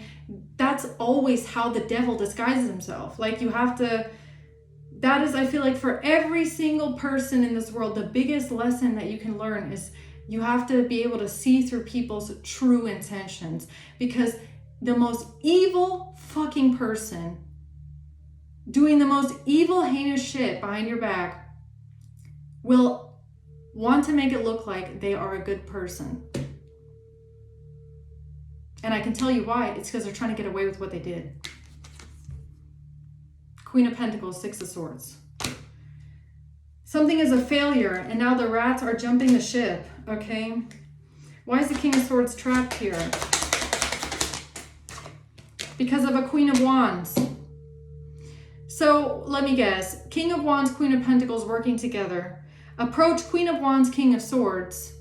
That's always how the devil disguises himself. Like, you have to, that is, I feel like for every single person in this world, the biggest lesson that you can learn is you have to be able to see through people's true intentions, because the most evil fucking person doing the most evil, heinous shit behind your back will want to make it look like they are a good person. And I can tell you why. It's because they're trying to get away with what they did. Queen of Pentacles, Six of Swords. Something is a failure, and now the rats are jumping the ship, okay? Why is the King of Swords trapped here? Because of a Queen of Wands. So let me guess. King of Wands, Queen of Pentacles working together. Approach Queen of Wands, King of Swords.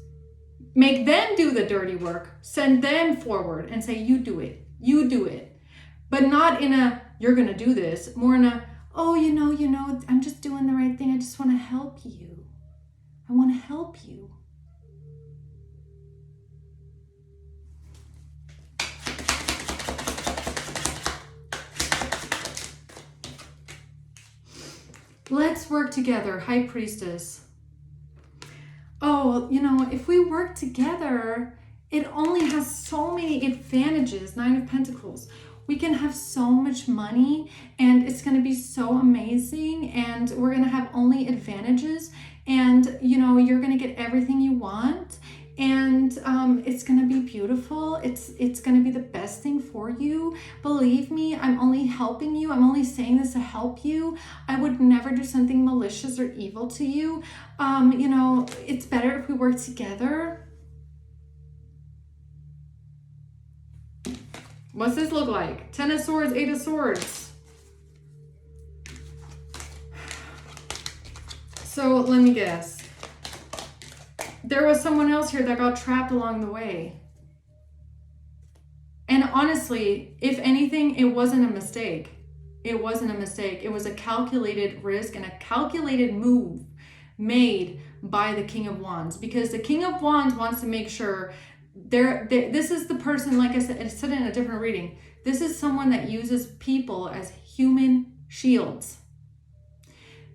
Make them do the dirty work. Send them forward and say, you do it. You do it. But not in a, you're going to do this. More in a, oh, you know, I'm just doing the right thing. I just want to help you. I want to help you. Let's work together, High Priestess. Oh, you know, if we work together, it only has so many advantages. Nine of Pentacles. We can have so much money and it's going to be so amazing and we're going to have only advantages and, you know, you're going to get everything you want and it's going to be beautiful. It's going to be the best thing for you. Believe me, I'm only helping you. I'm only saying this to help you. I would never do something malicious or evil to you. You know, it's better if we work together. What's this look like? Ten of Swords, Eight of Swords. So let me guess. There was someone else here that got trapped along the way. And honestly, if anything, it wasn't a mistake. It wasn't a mistake. It was a calculated risk and a calculated move made by the King of Wands. Because the King of Wands wants to make sure this is the person, like I said it in a different reading. This is someone that uses people as human shields.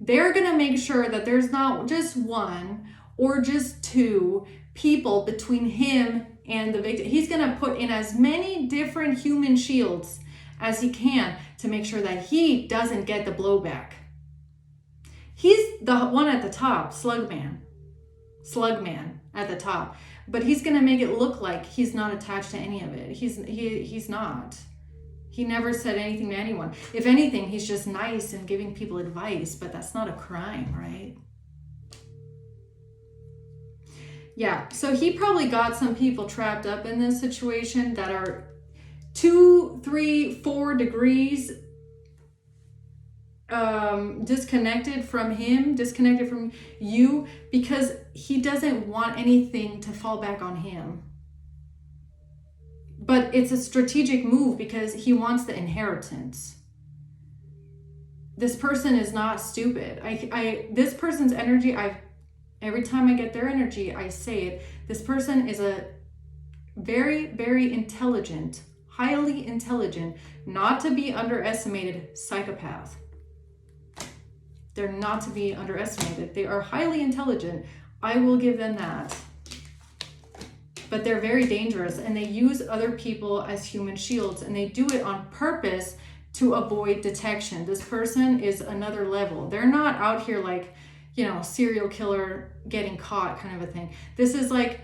They're going to make sure that there's not just one or just two people between him and the victim. He's going to put in as many different human shields as he can to make sure that he doesn't get the blowback. He's the one at the top, Slugman at the top. But he's going to make it look like he's not attached to any of it. He's not. He never said anything to anyone. If anything, he's just nice and giving people advice, but that's not a crime, right? Yeah, so he probably got some people trapped up in this situation that are 2, 3, 4 degrees disconnected from him, disconnected from you, because he doesn't want anything to fall back on him. But it's a strategic move because he wants the inheritance. This person is not stupid. This person's energy, every time I get their energy, I say it. This person is a very, very intelligent, highly intelligent, not to be underestimated psychopath. They're not to be underestimated. They are highly intelligent. I will give them that. But they're very dangerous, and they use other people as human shields, and they do it on purpose to avoid detection. This person is another level. They're not out here like, you know, serial killer getting caught kind of a thing. This is like,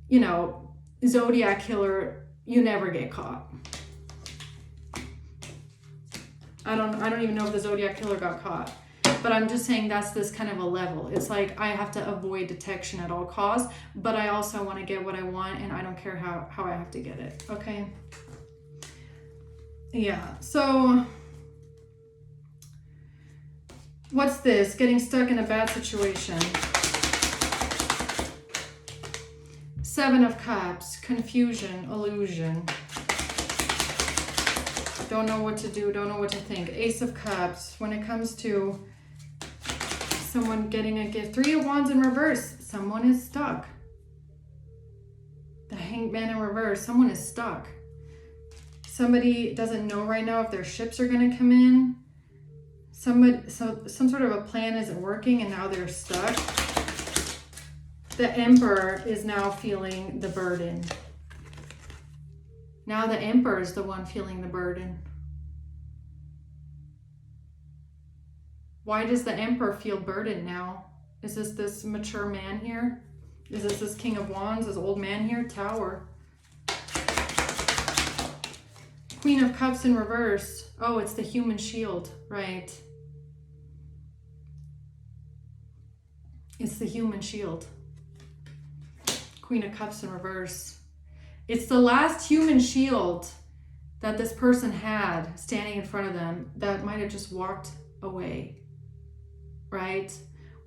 you know, Zodiac killer, you never get caught. I don't even know if the Zodiac killer got caught. But I'm just saying that's this kind of a level. It's like I have to avoid detection at all costs, but I also want to get what I want, and I don't care how I have to get it, okay? Yeah, so what's this? Getting stuck in a bad situation. 7 of Cups, confusion, illusion. Don't know what to do, don't know what to think. Ace of Cups, when it comes to someone getting a gift. 3 of Wands in reverse, someone is stuck. The Hanged Man in reverse, someone is stuck. Somebody doesn't know right now if their ships are going to come in. Some sort of a plan isn't working and now they're stuck. The Emperor is now feeling the burden. Now the Emperor is the one feeling the burden. Why does the Emperor feel burdened now? Is this mature man here? Is this King of Wands, this old man here? Tower. Queen of Cups in reverse. Oh, it's the human shield, right? It's the human shield. Queen of Cups in reverse. It's the last human shield that this person had standing in front of them that might have just walked away. Right?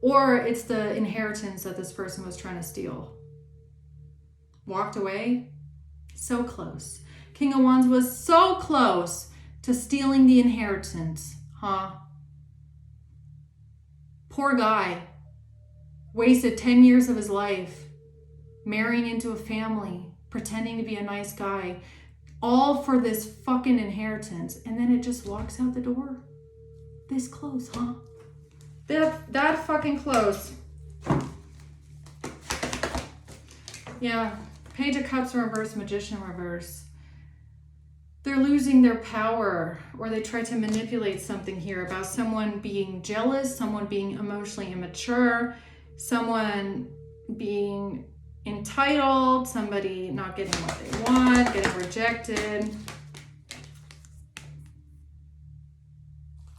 Or it's the inheritance that this person was trying to steal. Walked away? So close. King of Wands was so close to stealing the inheritance, huh? Poor guy. Wasted 10 years of his life marrying into a family, pretending to be a nice guy, all for this fucking inheritance, and then it just walks out the door? This close, huh? That fucking close. Yeah, Page of Cups in reverse, Magician in reverse. They're losing their power, or they try to manipulate something here about someone being jealous, someone being emotionally immature, someone being entitled, somebody not getting what they want, getting rejected.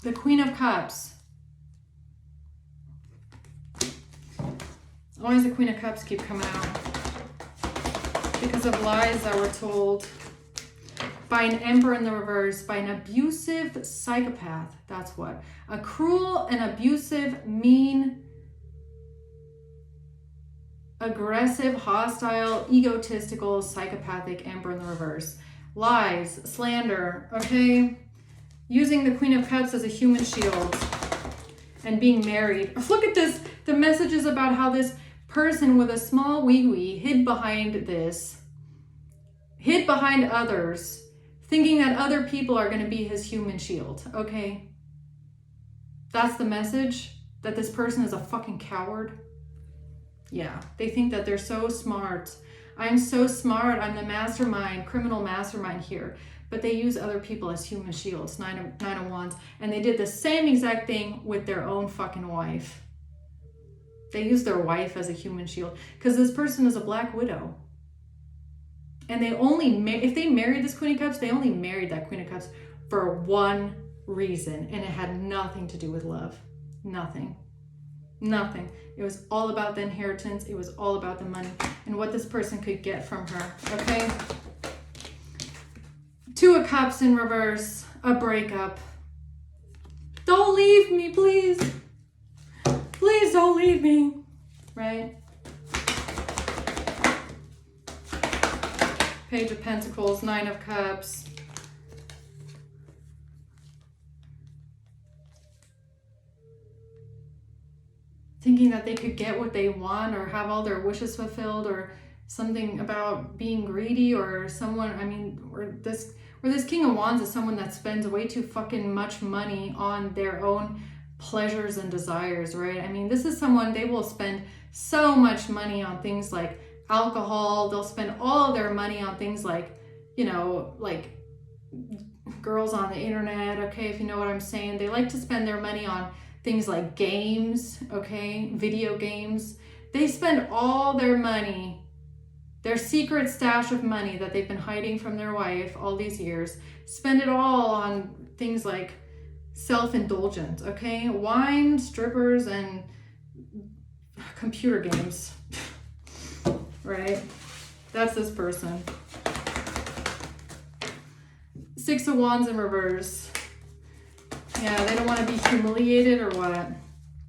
The Queen of Cups. Why does the Queen of Cups keep coming out? Because of lies that were told by an Emperor in the reverse, by an abusive psychopath. That's what. A cruel and abusive, mean, aggressive, hostile, egotistical, psychopathic Emperor in the reverse. Lies, slander, okay? Using the Queen of Cups as a human shield and being married. Look at this. The messages about how this person with a small wee-wee hid behind this, hid behind others, thinking that other people are going to be his human shield, okay? That's the message, that this person is a fucking coward. Yeah, they think that they're so smart. I'm so smart. I'm the mastermind, criminal mastermind here. But they use other people as human shields, nine of wands. And they did the same exact thing with their own fucking wife. They use their wife as a human shield because this person is a black widow. And they only, if they married this Queen of Cups, they only married that Queen of Cups for one reason. And it had nothing to do with love. Nothing. Nothing. It was all about the inheritance. It was all about the money and what this person could get from her. Okay? Two of Cups in reverse. A breakup. Don't leave me, please. Please don't leave me. Right? Page of Pentacles, Nine of Cups. Thinking that they could get what they want or have all their wishes fulfilled, or something about being greedy, or someone, I mean, or this King of Wands is someone that spends way too fucking much money on their own pleasures and desires, right? I mean, this is someone, they will spend so much money on things like alcohol. They'll spend all of their money on things like, you know, like girls on the internet, okay, if you know what I'm saying. They like to spend their money on things like games, okay, video games. They spend all their money, their secret stash of money that they've been hiding from their wife all these years, spend it all on things like self-indulgence, okay? Wine, strippers, and computer games, right? That's this person. Six of Wands in reverse. Yeah, they don't want to be humiliated or what?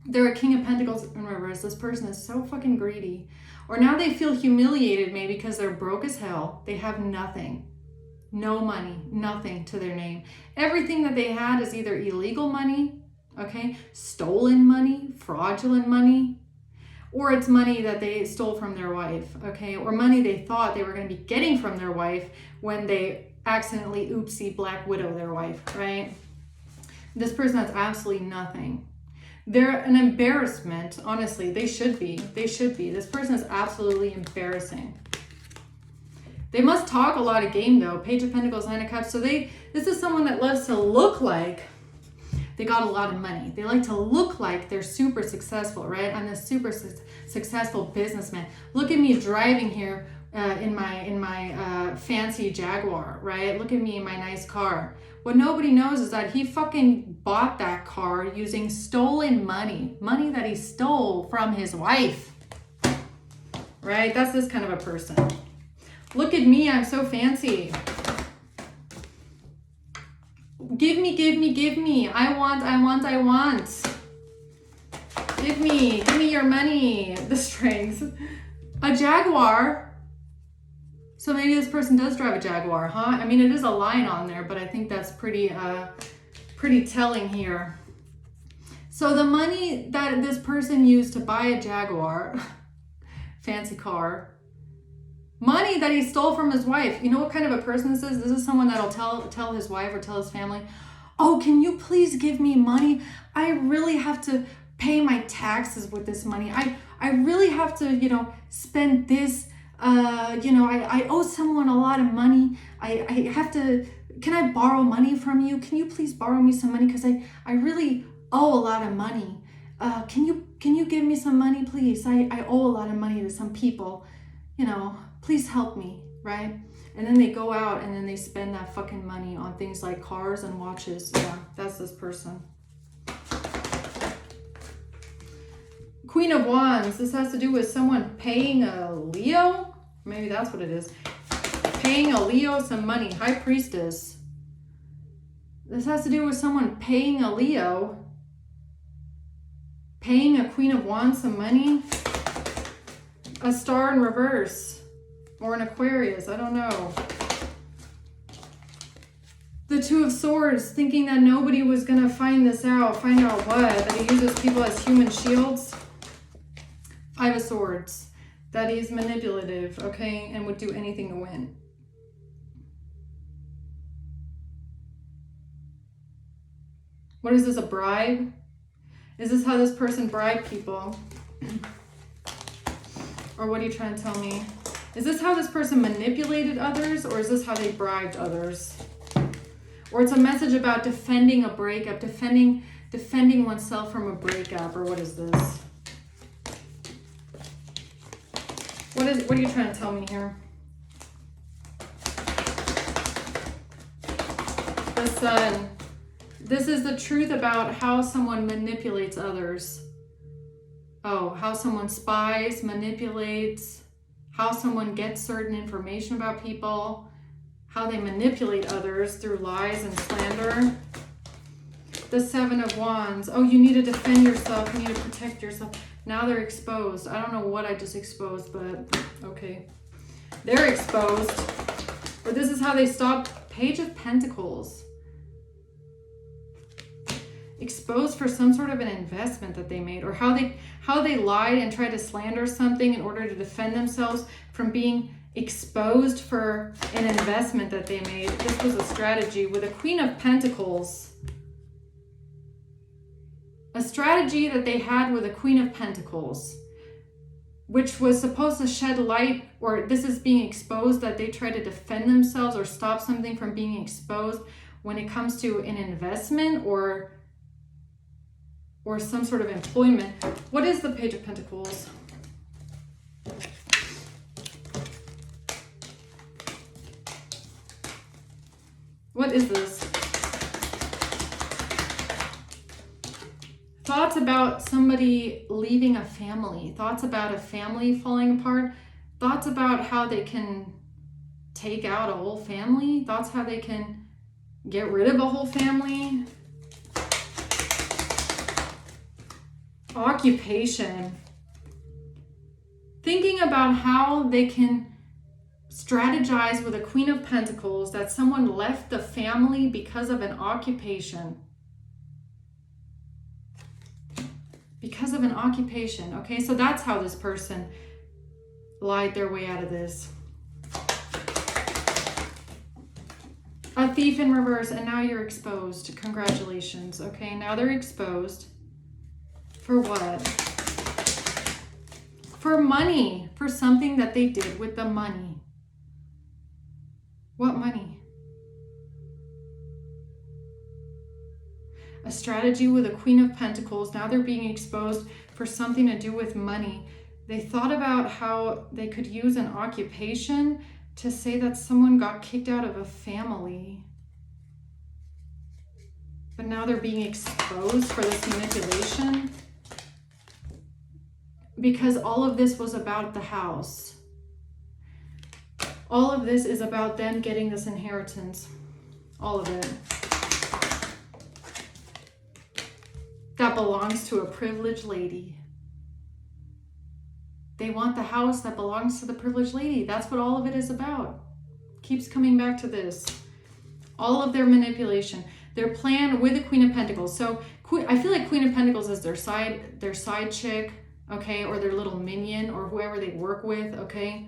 They're a King of Pentacles in reverse. This person is so fucking greedy. Or now they feel humiliated maybe because they're broke as hell. They have nothing. No money. Nothing to their name. Everything that they had is either illegal money, okay? Stolen money, fraudulent money, or it's money that they stole from their wife, okay? Or money they thought they were going to be getting from their wife when they accidentally, oopsie, black widow their wife, right? This person has absolutely nothing. They're an embarrassment, honestly. They should be. They should be. This person is absolutely embarrassing. They must talk a lot of game, though. Page of Pentacles, Nine of Cups. So this is someone that loves to look like they got a lot of money. They like to look like they're super successful, right? I'm a super successful businessman. Look at me driving here in my fancy Jaguar, right? Look at me in my nice car. What nobody knows is that he fucking bought that car using stolen money. Money that he stole from his wife. Right? That's this kind of a person. Look at me, I'm so fancy. Give me, give me, give me. I want, I want, I want. Give me your money. The strength. A Jaguar. So maybe this person does drive a Jaguar, huh? I mean, it is a line on there, but I think that's pretty telling here. So the money that this person used to buy a Jaguar, fancy car, money that he stole from his wife. You know what kind of a person this is? This is someone that'll tell his wife or tell his family, oh, can you please give me money? I really have to pay my taxes with this money. I really have to, you know, spend this. I owe someone a lot of money. I have to, can I borrow money from you? Can you please borrow me some money? Because I really owe a lot of money. Can you give me some money, please? I owe a lot of money to some people. You know, please help me, right? And then they go out and then they spend that fucking money on things like cars and watches. Yeah, that's this person. Queen of Wands. This has to do with someone paying a Leo. Maybe that's what it is. Paying a Leo some money. High Priestess. This has to do with someone paying a Leo. Paying a Queen of Wands some money. A Star in reverse. Or an Aquarius. I don't know. The Two of Swords. Thinking that nobody was going to find this out. Find out what? That he uses people as human shields. Five of Swords. That he's manipulative, okay, and would do anything to win. What is this, a bribe? Is this how this person bribed people? Or what are you trying to tell me? Is this how this person manipulated others, or is this how they bribed others? Or it's a message about defending a breakup, defending oneself from a breakup, or what is this? What are you trying to tell me here? The Sun. This is the truth about how someone manipulates others. Oh, how someone spies, manipulates, how someone gets certain information about people, how they manipulate others through lies and slander. The Seven of Wands. Oh, you need to defend yourself. You need to protect yourself. Now they're exposed. I don't know what I just exposed, but okay. They're exposed. But this is how they stop. Page of Pentacles. Exposed for some sort of an investment that they made, or how they lied and tried to slander something in order to defend themselves from being exposed for an investment that they made. This was a strategy with a Queen of Pentacles. A strategy that they had with a Queen of Pentacles, which was supposed to shed light, or this is being exposed, that they try to defend themselves or stop something from being exposed when it comes to an investment or some sort of employment. What is the Page of Pentacles? What is this? Thoughts about somebody leaving a family. Thoughts about a family falling apart. Thoughts about how they can take out a whole family. Thoughts how they can get rid of a whole family. Occupation. Thinking about how they can strategize with a Queen of Pentacles that someone left the family because of an occupation. Because of an occupation. Okay, so that's how this person lied their way out of this. A Thief in reverse, and now you're exposed. Congratulations. Okay, now they're exposed. For what? For money. For something that they did with the money. What money? A strategy with a Queen of Pentacles. Now they're being exposed for something to do with money. They thought about how they could use an occupation to say that someone got kicked out of a family. But now they're being exposed for this manipulation. Because all of this was about the house. All of this is about them getting this inheritance. All of it. That belongs to a privileged lady. They want the house that belongs to the privileged lady. That's what all of it is about. Keeps coming back to this. All of their manipulation. Their plan with the Queen of Pentacles. So I feel like Queen of Pentacles is their side chick, okay, or their little minion, or whoever they work with, okay?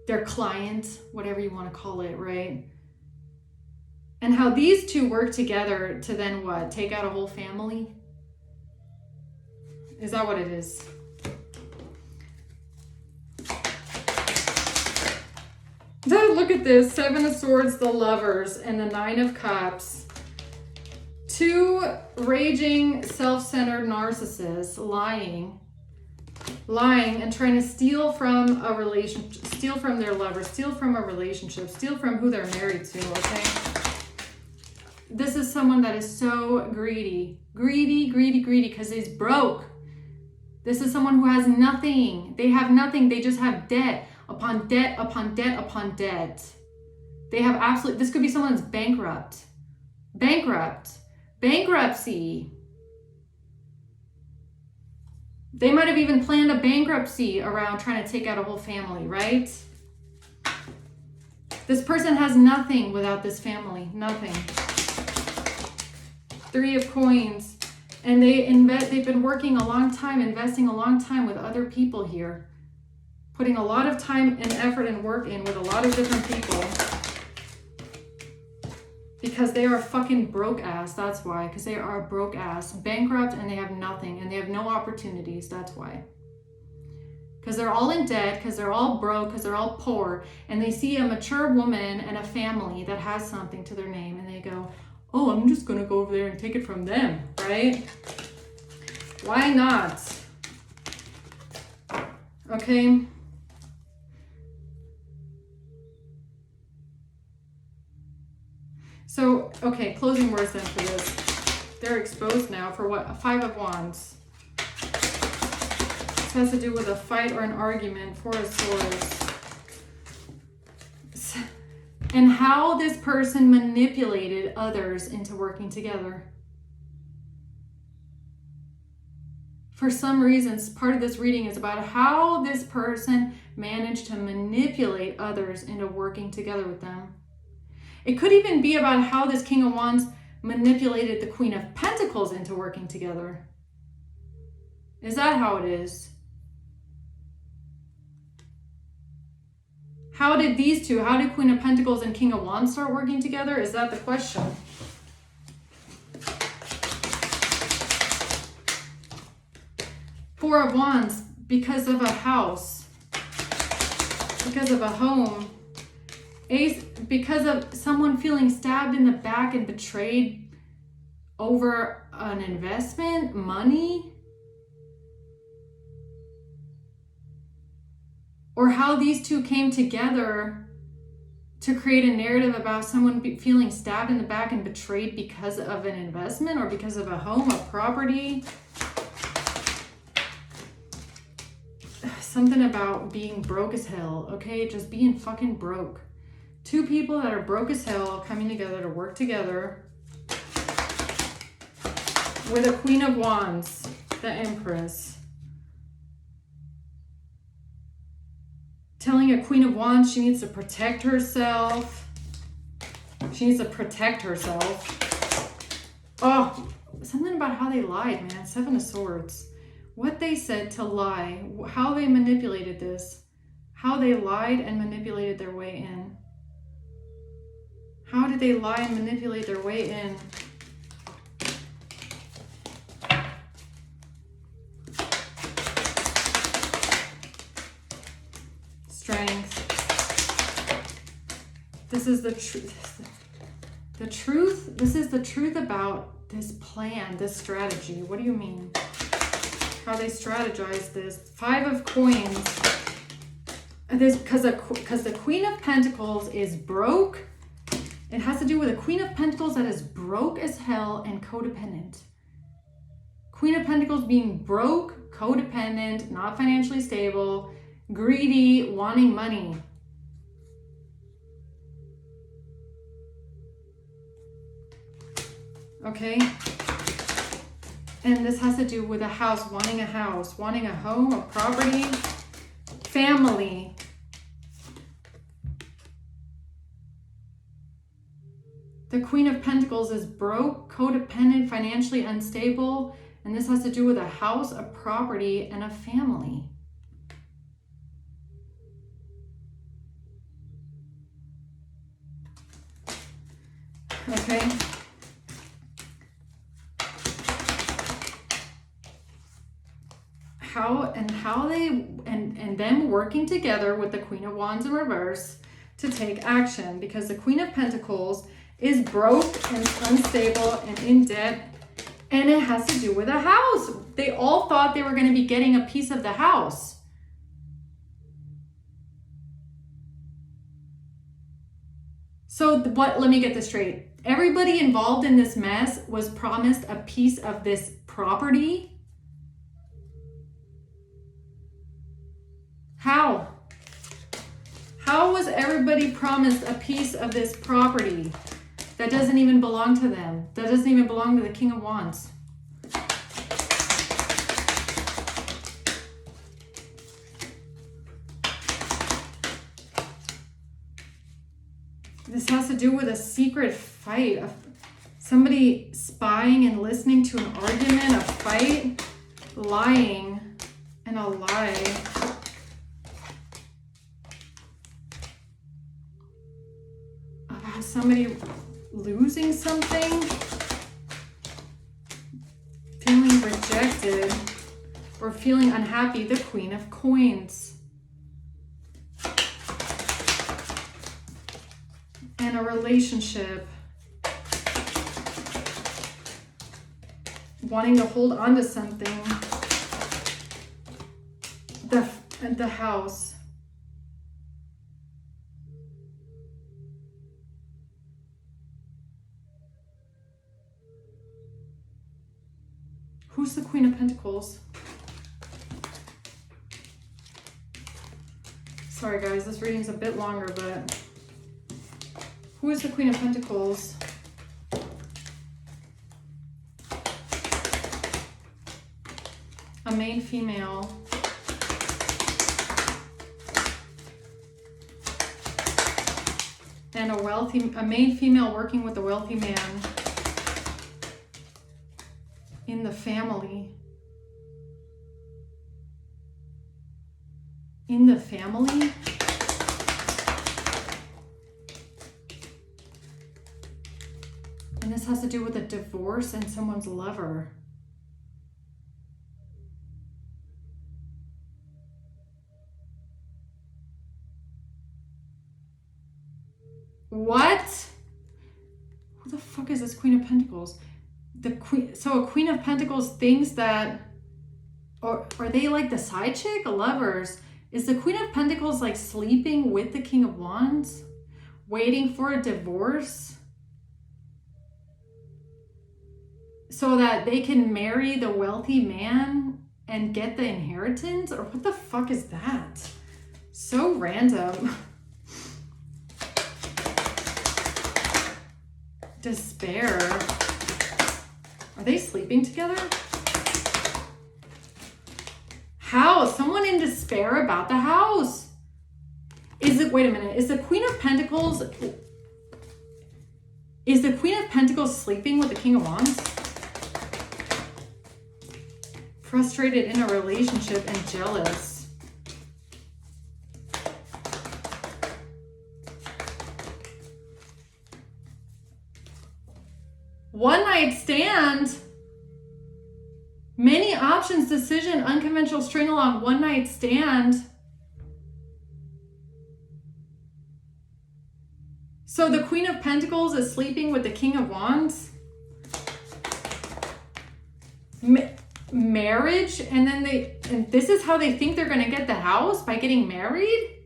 Their client, whatever you want to call it, right? And how these two work together to then what? Take out a whole family? Is that what it is? Look at this. Seven of Swords, the Lovers, and the Nine of Cups. Two raging, self-centered narcissists lying and trying to steal from a relationship, steal from their lover, steal from a relationship, steal from who they're married to, okay? This is someone that is so greedy, because he's broke. This is someone who has nothing. They have nothing. They just have debt upon debt upon debt upon debt. They have this could be someone that's bankrupt. Bankruptcy. They might have even planned a bankruptcy around trying to take out a whole family, right? This person has nothing without this family. Nothing. Three of Coins. And they've been working a long time, investing a long time with other people here. Putting a lot of time and effort and work in with a lot of different people. Because they are a fucking broke ass, that's why. Because they are a broke ass. Bankrupt, and they have nothing. And they have no opportunities, that's why. because they're all in debt, because they're all broke, because they're all poor, and they see a mature woman and a family that has something to their name, and they go, oh, I'm just gonna go over there and take it from them, right? Why not? Okay. So, okay, closing words then for this. They're exposed now for what? A 5 of Wands. This has to do with a fight or an argument. 4 of Swords. And how this person manipulated others into working together. For some reasons, part of this reading is about how this person managed to manipulate others into working together with them. It could even be about how this King of Wands manipulated the Queen of Pentacles into working together. Is that how it is? How did these two, how did Queen of Pentacles and King of Wands start working together? Is that the question? Four of Wands, because of a house, because of a home. Ace, because of someone feeling stabbed in the back and betrayed over an investment, money. Or how these two came together to create a narrative about someone feeling stabbed in the back and betrayed because of an investment or because of a home, a property. Something about being broke as hell, okay? Just being fucking broke. Two people that are broke as hell coming together to work together with a Queen of Wands, the Empress. Telling a Queen of Wands she needs to protect herself. She needs to protect herself. Oh, something about how they lied, man. 7 of Swords. What they said to lie. How they manipulated this. How they lied and manipulated their way in. How did they lie and manipulate their way in? Strength. This is the truth. The truth. This is the truth about this plan, this strategy. What do you mean? How they strategize this. 5 of Coins. This because the Queen of Pentacles is broke. It has to do with a Queen of Pentacles that is broke as hell and codependent. Queen of Pentacles being broke, codependent, not financially stable, greedy, wanting money. Okay? And this has to do with a house, wanting a home, a property, family. The Queen of Pentacles is broke, codependent, financially unstable, and this has to do with a house, a property, and a family. Okay. How they and them working together with the Queen of Wands in reverse to take action, because the Queen of Pentacles is broke and unstable and in debt, and it has to do with a house. They all thought they were going to be getting a piece of the house. So let me get this straight. Everybody involved in this mess was promised a piece of this property. How? How was everybody promised a piece of this property that doesn't even belong to them? That doesn't even belong to the King of Wands. This has to do with a secret fight, of somebody spying and listening to an argument, a fight, lying, and a lie. About somebody losing something, feeling rejected, or feeling unhappy, the Queen of Coins. And a relationship. Wanting to hold on to something. The House. Who's the Queen of Pentacles? Sorry guys, this reading's a bit longer, but who is the Queen of Pentacles? A main female. And a main female working with a wealthy man. In the family. In the family? And this has to do with a divorce and someone's lover. What? Who the fuck is this Queen of Pentacles? The Queen. So a Queen of Pentacles thinks that, or are they like the side chick? Lovers. Is the Queen of Pentacles like sleeping with the King of Wands? Waiting for a divorce? So that they can marry the wealthy man and get the inheritance? Or what the fuck is that? So random. Despair. Are they sleeping together? How? Someone in despair about the house. Wait a minute. Is the Queen of Pentacles sleeping with the King of Wands? Frustrated in a relationship and jealous. One night stand. Many options, decision, unconventional string along, one night stand. So the Queen of Pentacles is sleeping with the King of Wands. Marriage, and then and this is how they think they're going to get the house, by getting married?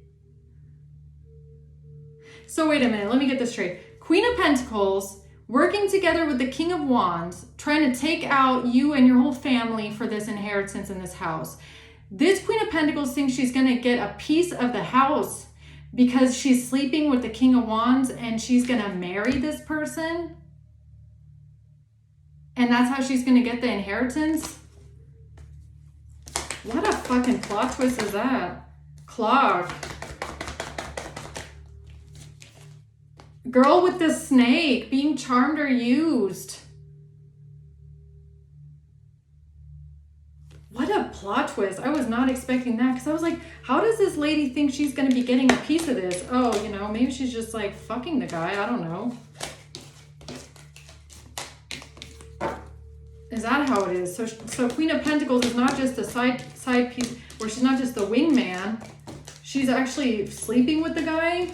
So wait a minute, let me get this straight. Queen of Pentacles working together with the King of Wands, trying to take out you and your whole family for this inheritance in this house. This Queen of Pentacles thinks she's going to get a piece of the house because she's sleeping with the King of Wands and she's going to marry this person. And that's how she's going to get the inheritance. What a fucking plot twist is that? Clock. Girl with the snake being charmed or used. What a plot twist. I was not expecting that, because I was like, how does this lady think she's going to be getting a piece of this? Oh, you know, maybe she's just like fucking the guy. I don't know. Is that how it is? So Queen of Pentacles is not just a side piece, where she's not just the wingman. She's actually sleeping with the guy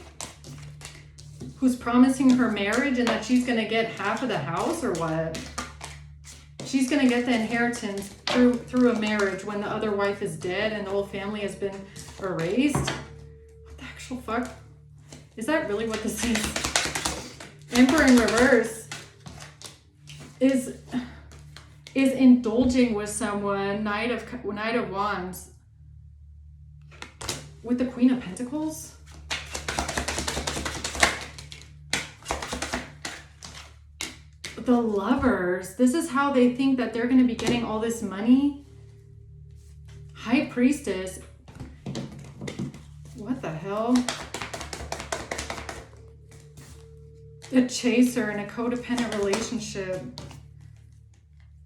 who's promising her marriage, and that she's going to get half of the house, or what? She's going to get the inheritance through a marriage when the other wife is dead and the whole family has been erased. What the actual fuck? Is that really what this is? Emperor in reverse is indulging with someone. Knight of Wands with the Queen of Pentacles. The Lovers. This is how they think that they're going to be getting all this money. High Priestess. What the hell? The Chaser in a codependent relationship.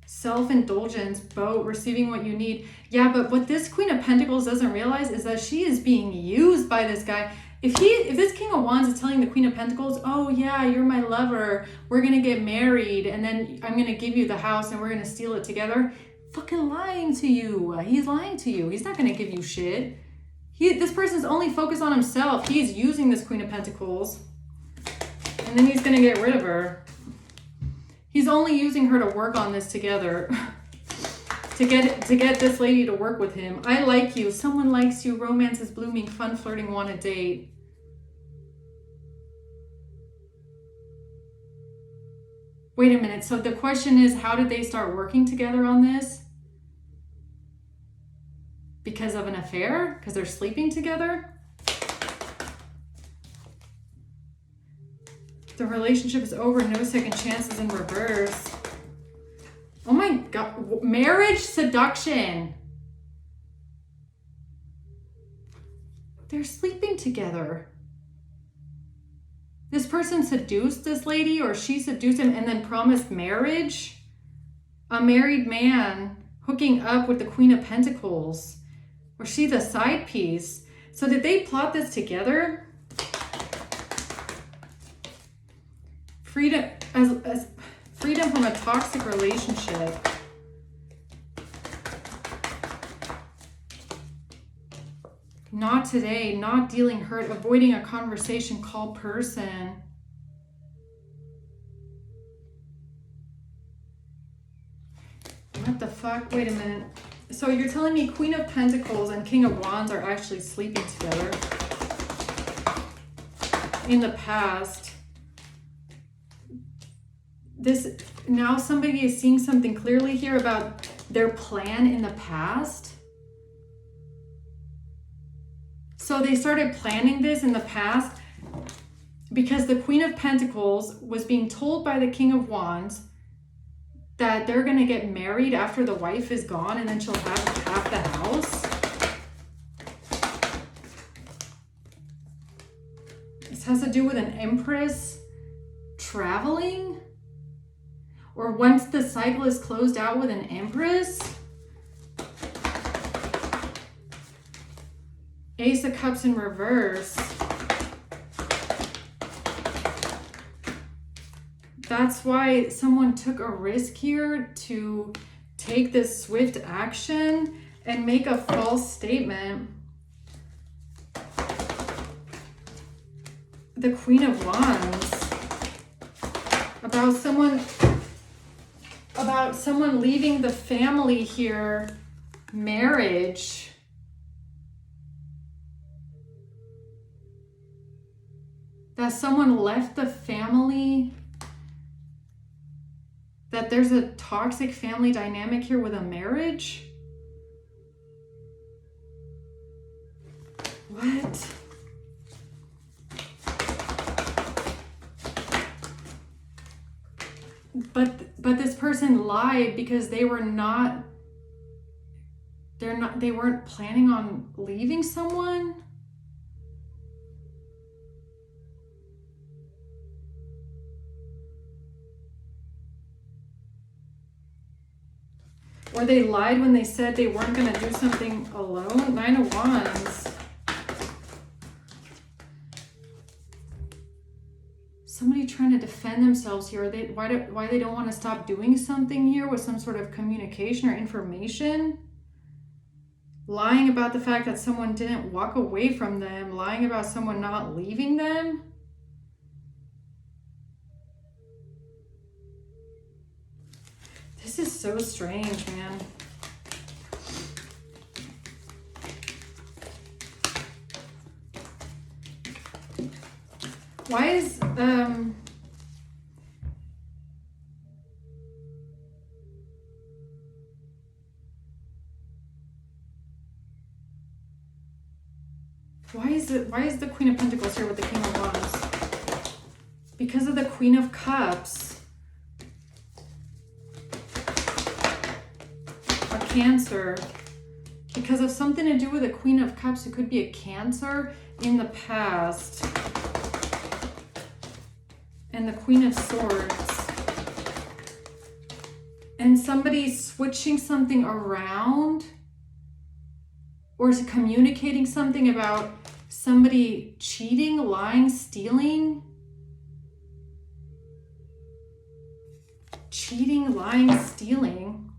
Self-indulgence, boat, receiving what you need. Yeah, but what this Queen of Pentacles doesn't realize is that she is being used by this guy. If this King of Wands is telling the Queen of Pentacles, oh yeah, you're my lover, we're going to get married, and then I'm going to give you the house and we're going to steal it together. fucking lying to you. He's lying to you. He's not going to give you shit. This person's only focused on himself. He's using this Queen of Pentacles. And then he's going to get rid of her. He's only using her to work on this together. to get this lady to work with him. I like you. Someone likes you. Romance is blooming. Fun flirting. Want a date. Wait a minute. So the question is, how did they start working together on this? Because of an affair? Because they're sleeping together? The relationship is over. No second chances in reverse. Oh my God. Marriage seduction. They're sleeping together. This person seduced this lady, or she seduced him and then promised marriage. A married man hooking up with the Queen of Pentacles. Or she the side piece. So did they plot this together? Freedom as freedom from a toxic relationship. Not today, not dealing hurt, avoiding a conversation, call person. What the fuck? Wait a minute. So you're telling me Queen of Pentacles and King of Wands are actually sleeping together in the past. Now somebody is seeing something clearly here about their plan in the past. So they started planning this in the past because the Queen of Pentacles was being told by the King of Wands that they're going to get married after the wife is gone and then she'll have half the house. This has to do with an Empress traveling? Or once the cycle is closed out with an Empress? Ace of Cups in reverse. That's why someone took a risk here to take this swift action and make a false statement. The Queen of Wands. About someone leaving the family here. Marriage. That someone left the family. That there's a toxic family dynamic here with a marriage? What? But this person lied because they weren't planning on leaving someone? Or they lied when they said they weren't going to do something alone? 9 of Wands. Somebody trying to defend themselves here. Why they don't want to stop doing something here with some sort of communication or information? Lying about the fact that someone didn't walk away from them. Lying about someone not leaving them. This is so strange, man. Why is why is the Queen of Pentacles here with the King of Wands? Because of the Queen of Cups. A Cancer. Because of something to do with the Queen of Cups, it could be a Cancer in the past. And the Queen of Swords. And somebody switching something around. Or is communicating something about somebody cheating, lying, stealing. Cheating, lying, stealing.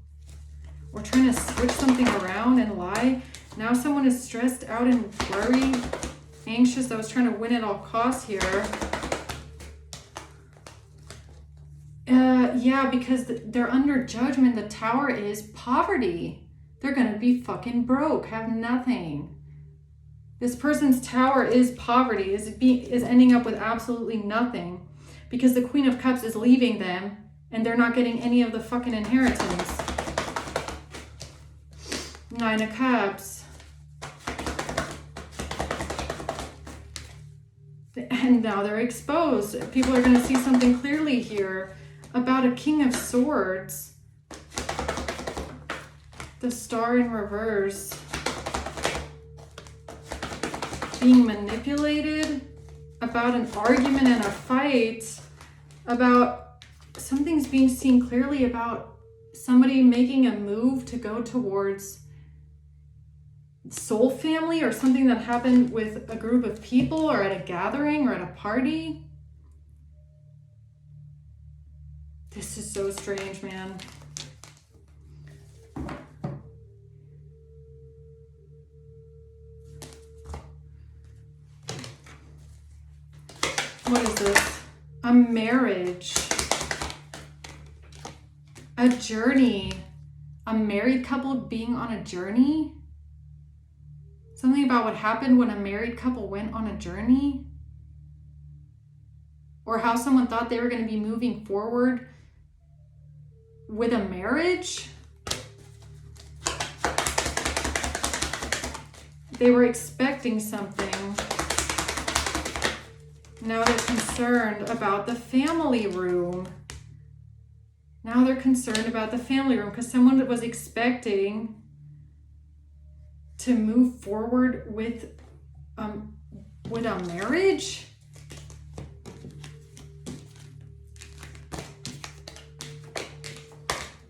or trying to switch something around and lie. Now someone is stressed out and worried, anxious. I was trying to win at all costs here. Yeah, because they're under judgment. The Tower is poverty. They're going to be fucking broke, have nothing. This person's Tower is poverty, is ending up with absolutely nothing. Because the Queen of Cups is leaving them and they're not getting any of the fucking inheritance. Nine of Cups. And now they're exposed. People are going to see something clearly here about a King of Swords. The Star in reverse. Being manipulated. About an argument and a fight. About something's being seen clearly about somebody making a move to go towards soul family or something that happened with a group of people or at a gathering or at a party. This is so strange, man. What is this? A marriage. A journey. A married couple being on a journey. Something about what happened when a married couple went on a journey. Or how someone thought they were going to be moving forward with a marriage. They were expecting something. Now they're concerned about the family room. Now they're concerned about the family room because someone was expecting to move forward with a marriage.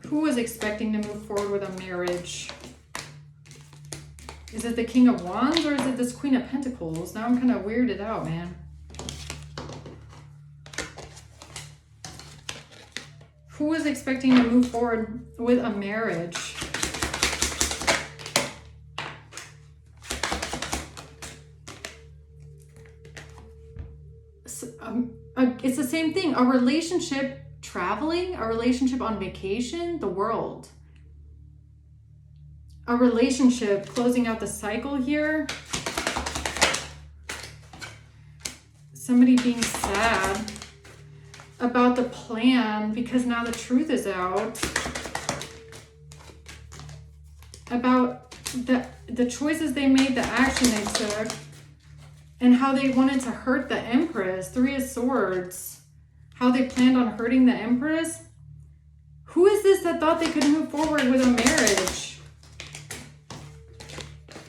Who was expecting to move forward with a marriage? Is it the King of Wands or is it this Queen of Pentacles? Now I'm kind of weirded out, man. Who was expecting to move forward with a marriage? It's the same thing. A relationship traveling, a relationship on vacation, the world. A relationship closing out the cycle here. Somebody being sad about the plan because now the truth is out. About the choices they made, the action they took, and how they wanted to hurt the Empress. Three of Swords. How they planned on hurting the Empress. Who is this that thought they could move forward with a marriage?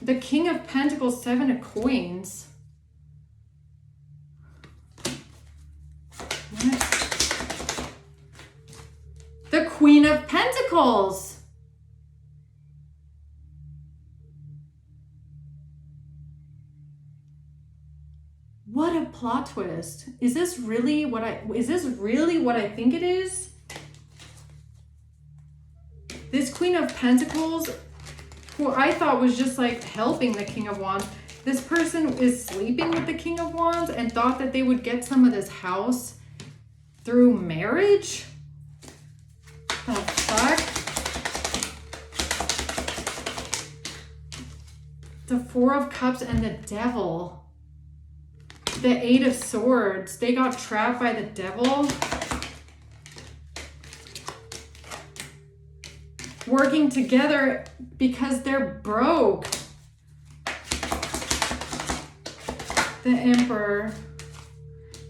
The King of Pentacles, Seven of Coins. What? The Queen of Pentacles. What a plot twist. Is this really what I think it is? This Queen of Pentacles, who I thought was just like helping the King of Wands. This person is sleeping with the King of Wands and thought that they would get some of this house through marriage? The fuck? The Four of Cups and the Devil. The Eight of Swords. They got trapped by the devil. Working together because they're broke. The Emperor.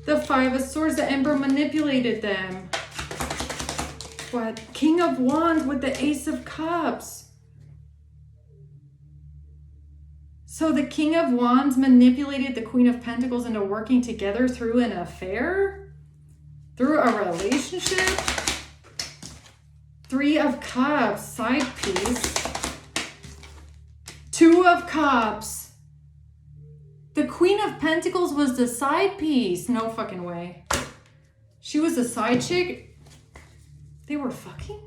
The Five of Swords. The Emperor manipulated them. What? King of Wands with the Ace of Cups. So the King of Wands manipulated the Queen of Pentacles into working together through an affair? Through a relationship? Three of Cups, side piece. Two of Cups. The Queen of Pentacles was the side piece. No fucking way. She was the side chick. They were fucking?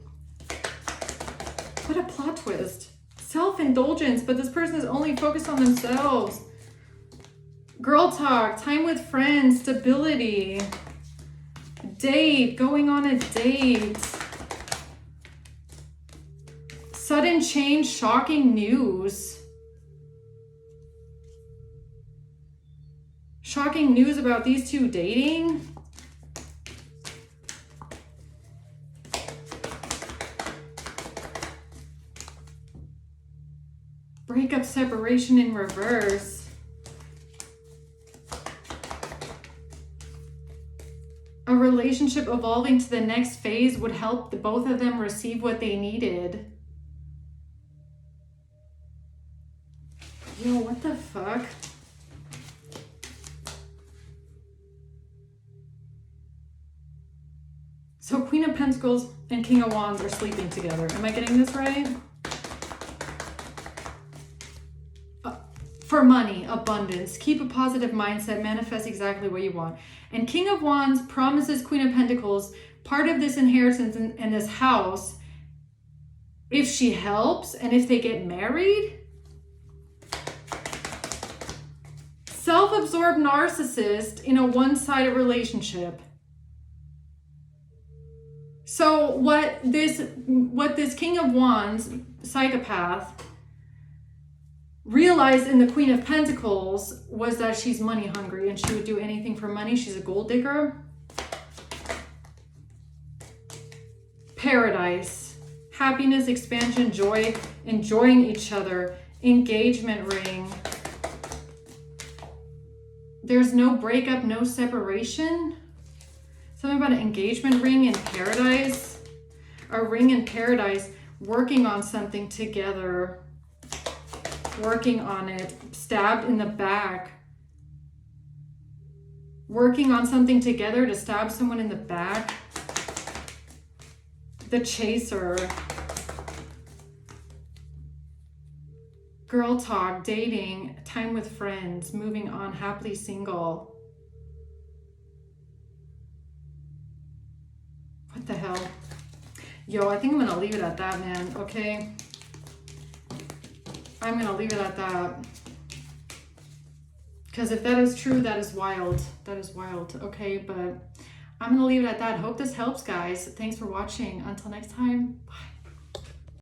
What a plot twist. Self-indulgence, but this person is only focused on themselves. Girl talk, time with friends, stability. Date, going on a date. Sudden change, shocking news. Shocking news about these two dating. Breakup, separation in reverse. A relationship evolving to the next phase would help both of them receive what they needed. Yo, what the fuck? So Queen of Pentacles and King of Wands are sleeping together. Am I getting this right? For money, abundance, keep a positive mindset, manifest exactly what you want. And King of Wands promises Queen of Pentacles part of this inheritance in this house if she helps and if they get married. Self-absorbed narcissist in a one-sided relationship. So what this King of Wands, psychopath, realized in the Queen of Pentacles was that she's money hungry and she would do anything for money. She's a gold digger. Paradise, happiness, expansion, joy, enjoying each other, engagement ring. There's no breakup, no separation. Something about an engagement ring in paradise. A ring in paradise, working on something together. Working on it, stabbed in the back. Working on something together to stab someone in the back. The chaser. Girl talk, dating, time with friends, moving on, happily single. What the hell? Yo, I think I'm gonna leave it at that, man, okay? I'm going to leave it at that. Because if that is true, that is wild. That is wild. Okay, but I'm going to leave it at that. Hope this helps, guys. Thanks for watching. Until next time, bye.